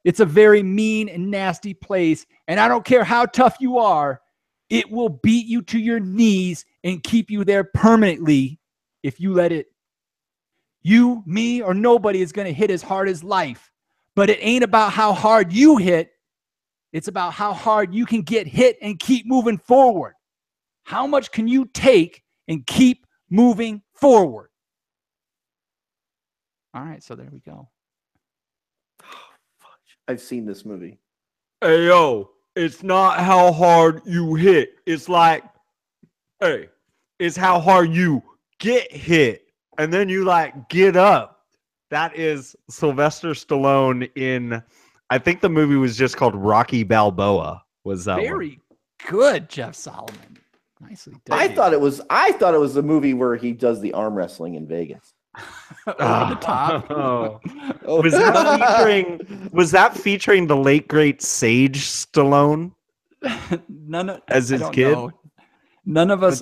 It's a very mean and nasty place, and I don't care how tough you are, it will beat you to your knees and keep you there permanently if you let it. You, me, or nobody is going to hit as hard as life. But it ain't about how hard you hit. It's about how hard you can get hit and keep moving forward. How much can you take and keep moving forward? All right, so there we go. I've seen this movie. Hey, yo, it's not how hard you hit. It's like, hey, it's how hard you get hit. And then you, like, get up. That is Sylvester Stallone in I think the movie was just called Rocky Balboa. Was that Very good, Jeff Solomon. Nicely done. I thought it was the movie where he does the arm wrestling in Vegas. Over the top. Oh. Was that featuring the late great Sage Stallone as his kid? Know. None of us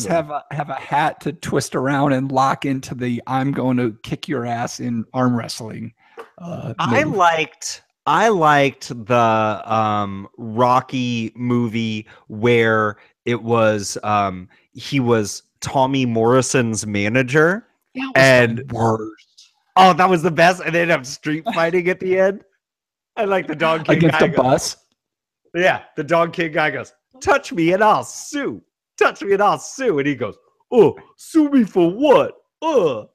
have a hat to twist around and lock into the "I'm going to kick your ass in arm wrestling." I liked the Rocky movie where it was he was Tommy Morrison's manager. And worst. Oh, that was the best. And they ended up street fighting at the end. I like the Dog King against guy a bus. Yeah, the Dog King guy goes, "Touch me and I'll sue. Touch me and I'll sue." And he goes, "Oh, sue me for what? I'm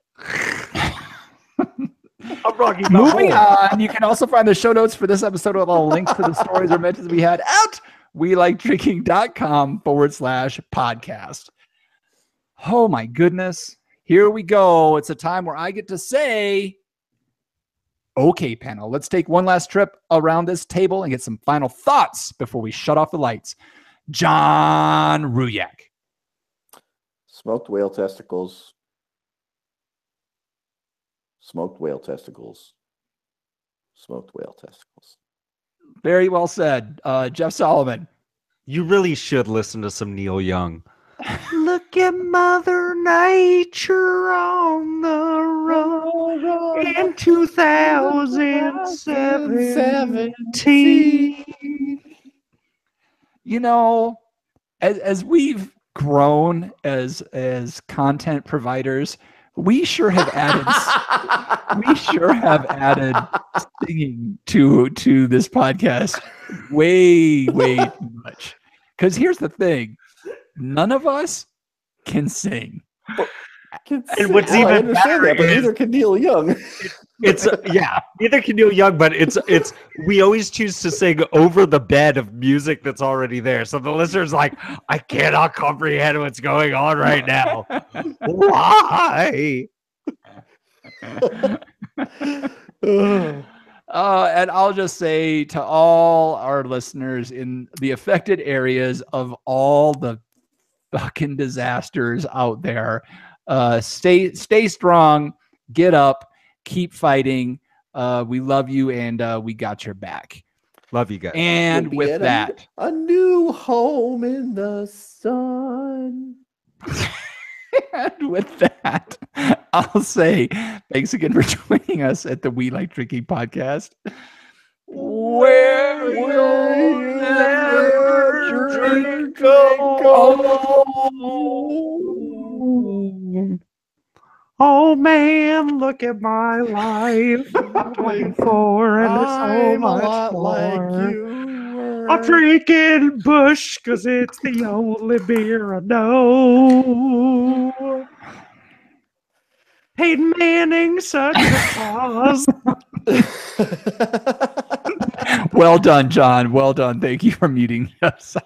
Rocky Balboa." Moving on, you can also find the show notes for this episode with all links to the stories or mentions we had at welikedrinking.com/podcast. Oh my goodness. Here we go. It's a time where I get to say, okay, panel, let's take one last trip around this table and get some final thoughts before we shut off the lights. John Ruyak. Smoked whale testicles. Smoked whale testicles. Smoked whale testicles. Very well said. Jeff Solomon. You really should listen to some Neil Young. Look at Mother Nature on the road in 2017. You know, as we've grown as content providers, we sure have added singing to this podcast way too much. Because here's the thing. None of us can sing. And what's even better but neither can Neil Young. Neither can Neil Young, but it's we always choose to sing over the bed of music that's already there. So the listener's like, I cannot comprehend what's going on right now. Why? And I'll just say to all our listeners in the affected areas of all the fucking disasters out there, stay strong, get up, keep fighting. We love you, and we got your back. Love you guys. And with that, a new home in the sun. And with that, I'll say thanks again for joining us at the We Like Drinking podcast. Where you'll never drink alone. Oh man, look at my life. I'm 24 and there's so much more. Like you were. I'm drinking Bush because it's the only beer I know. Peyton Manning, such a cause. Well done, John. Well done. Thank you for muting us.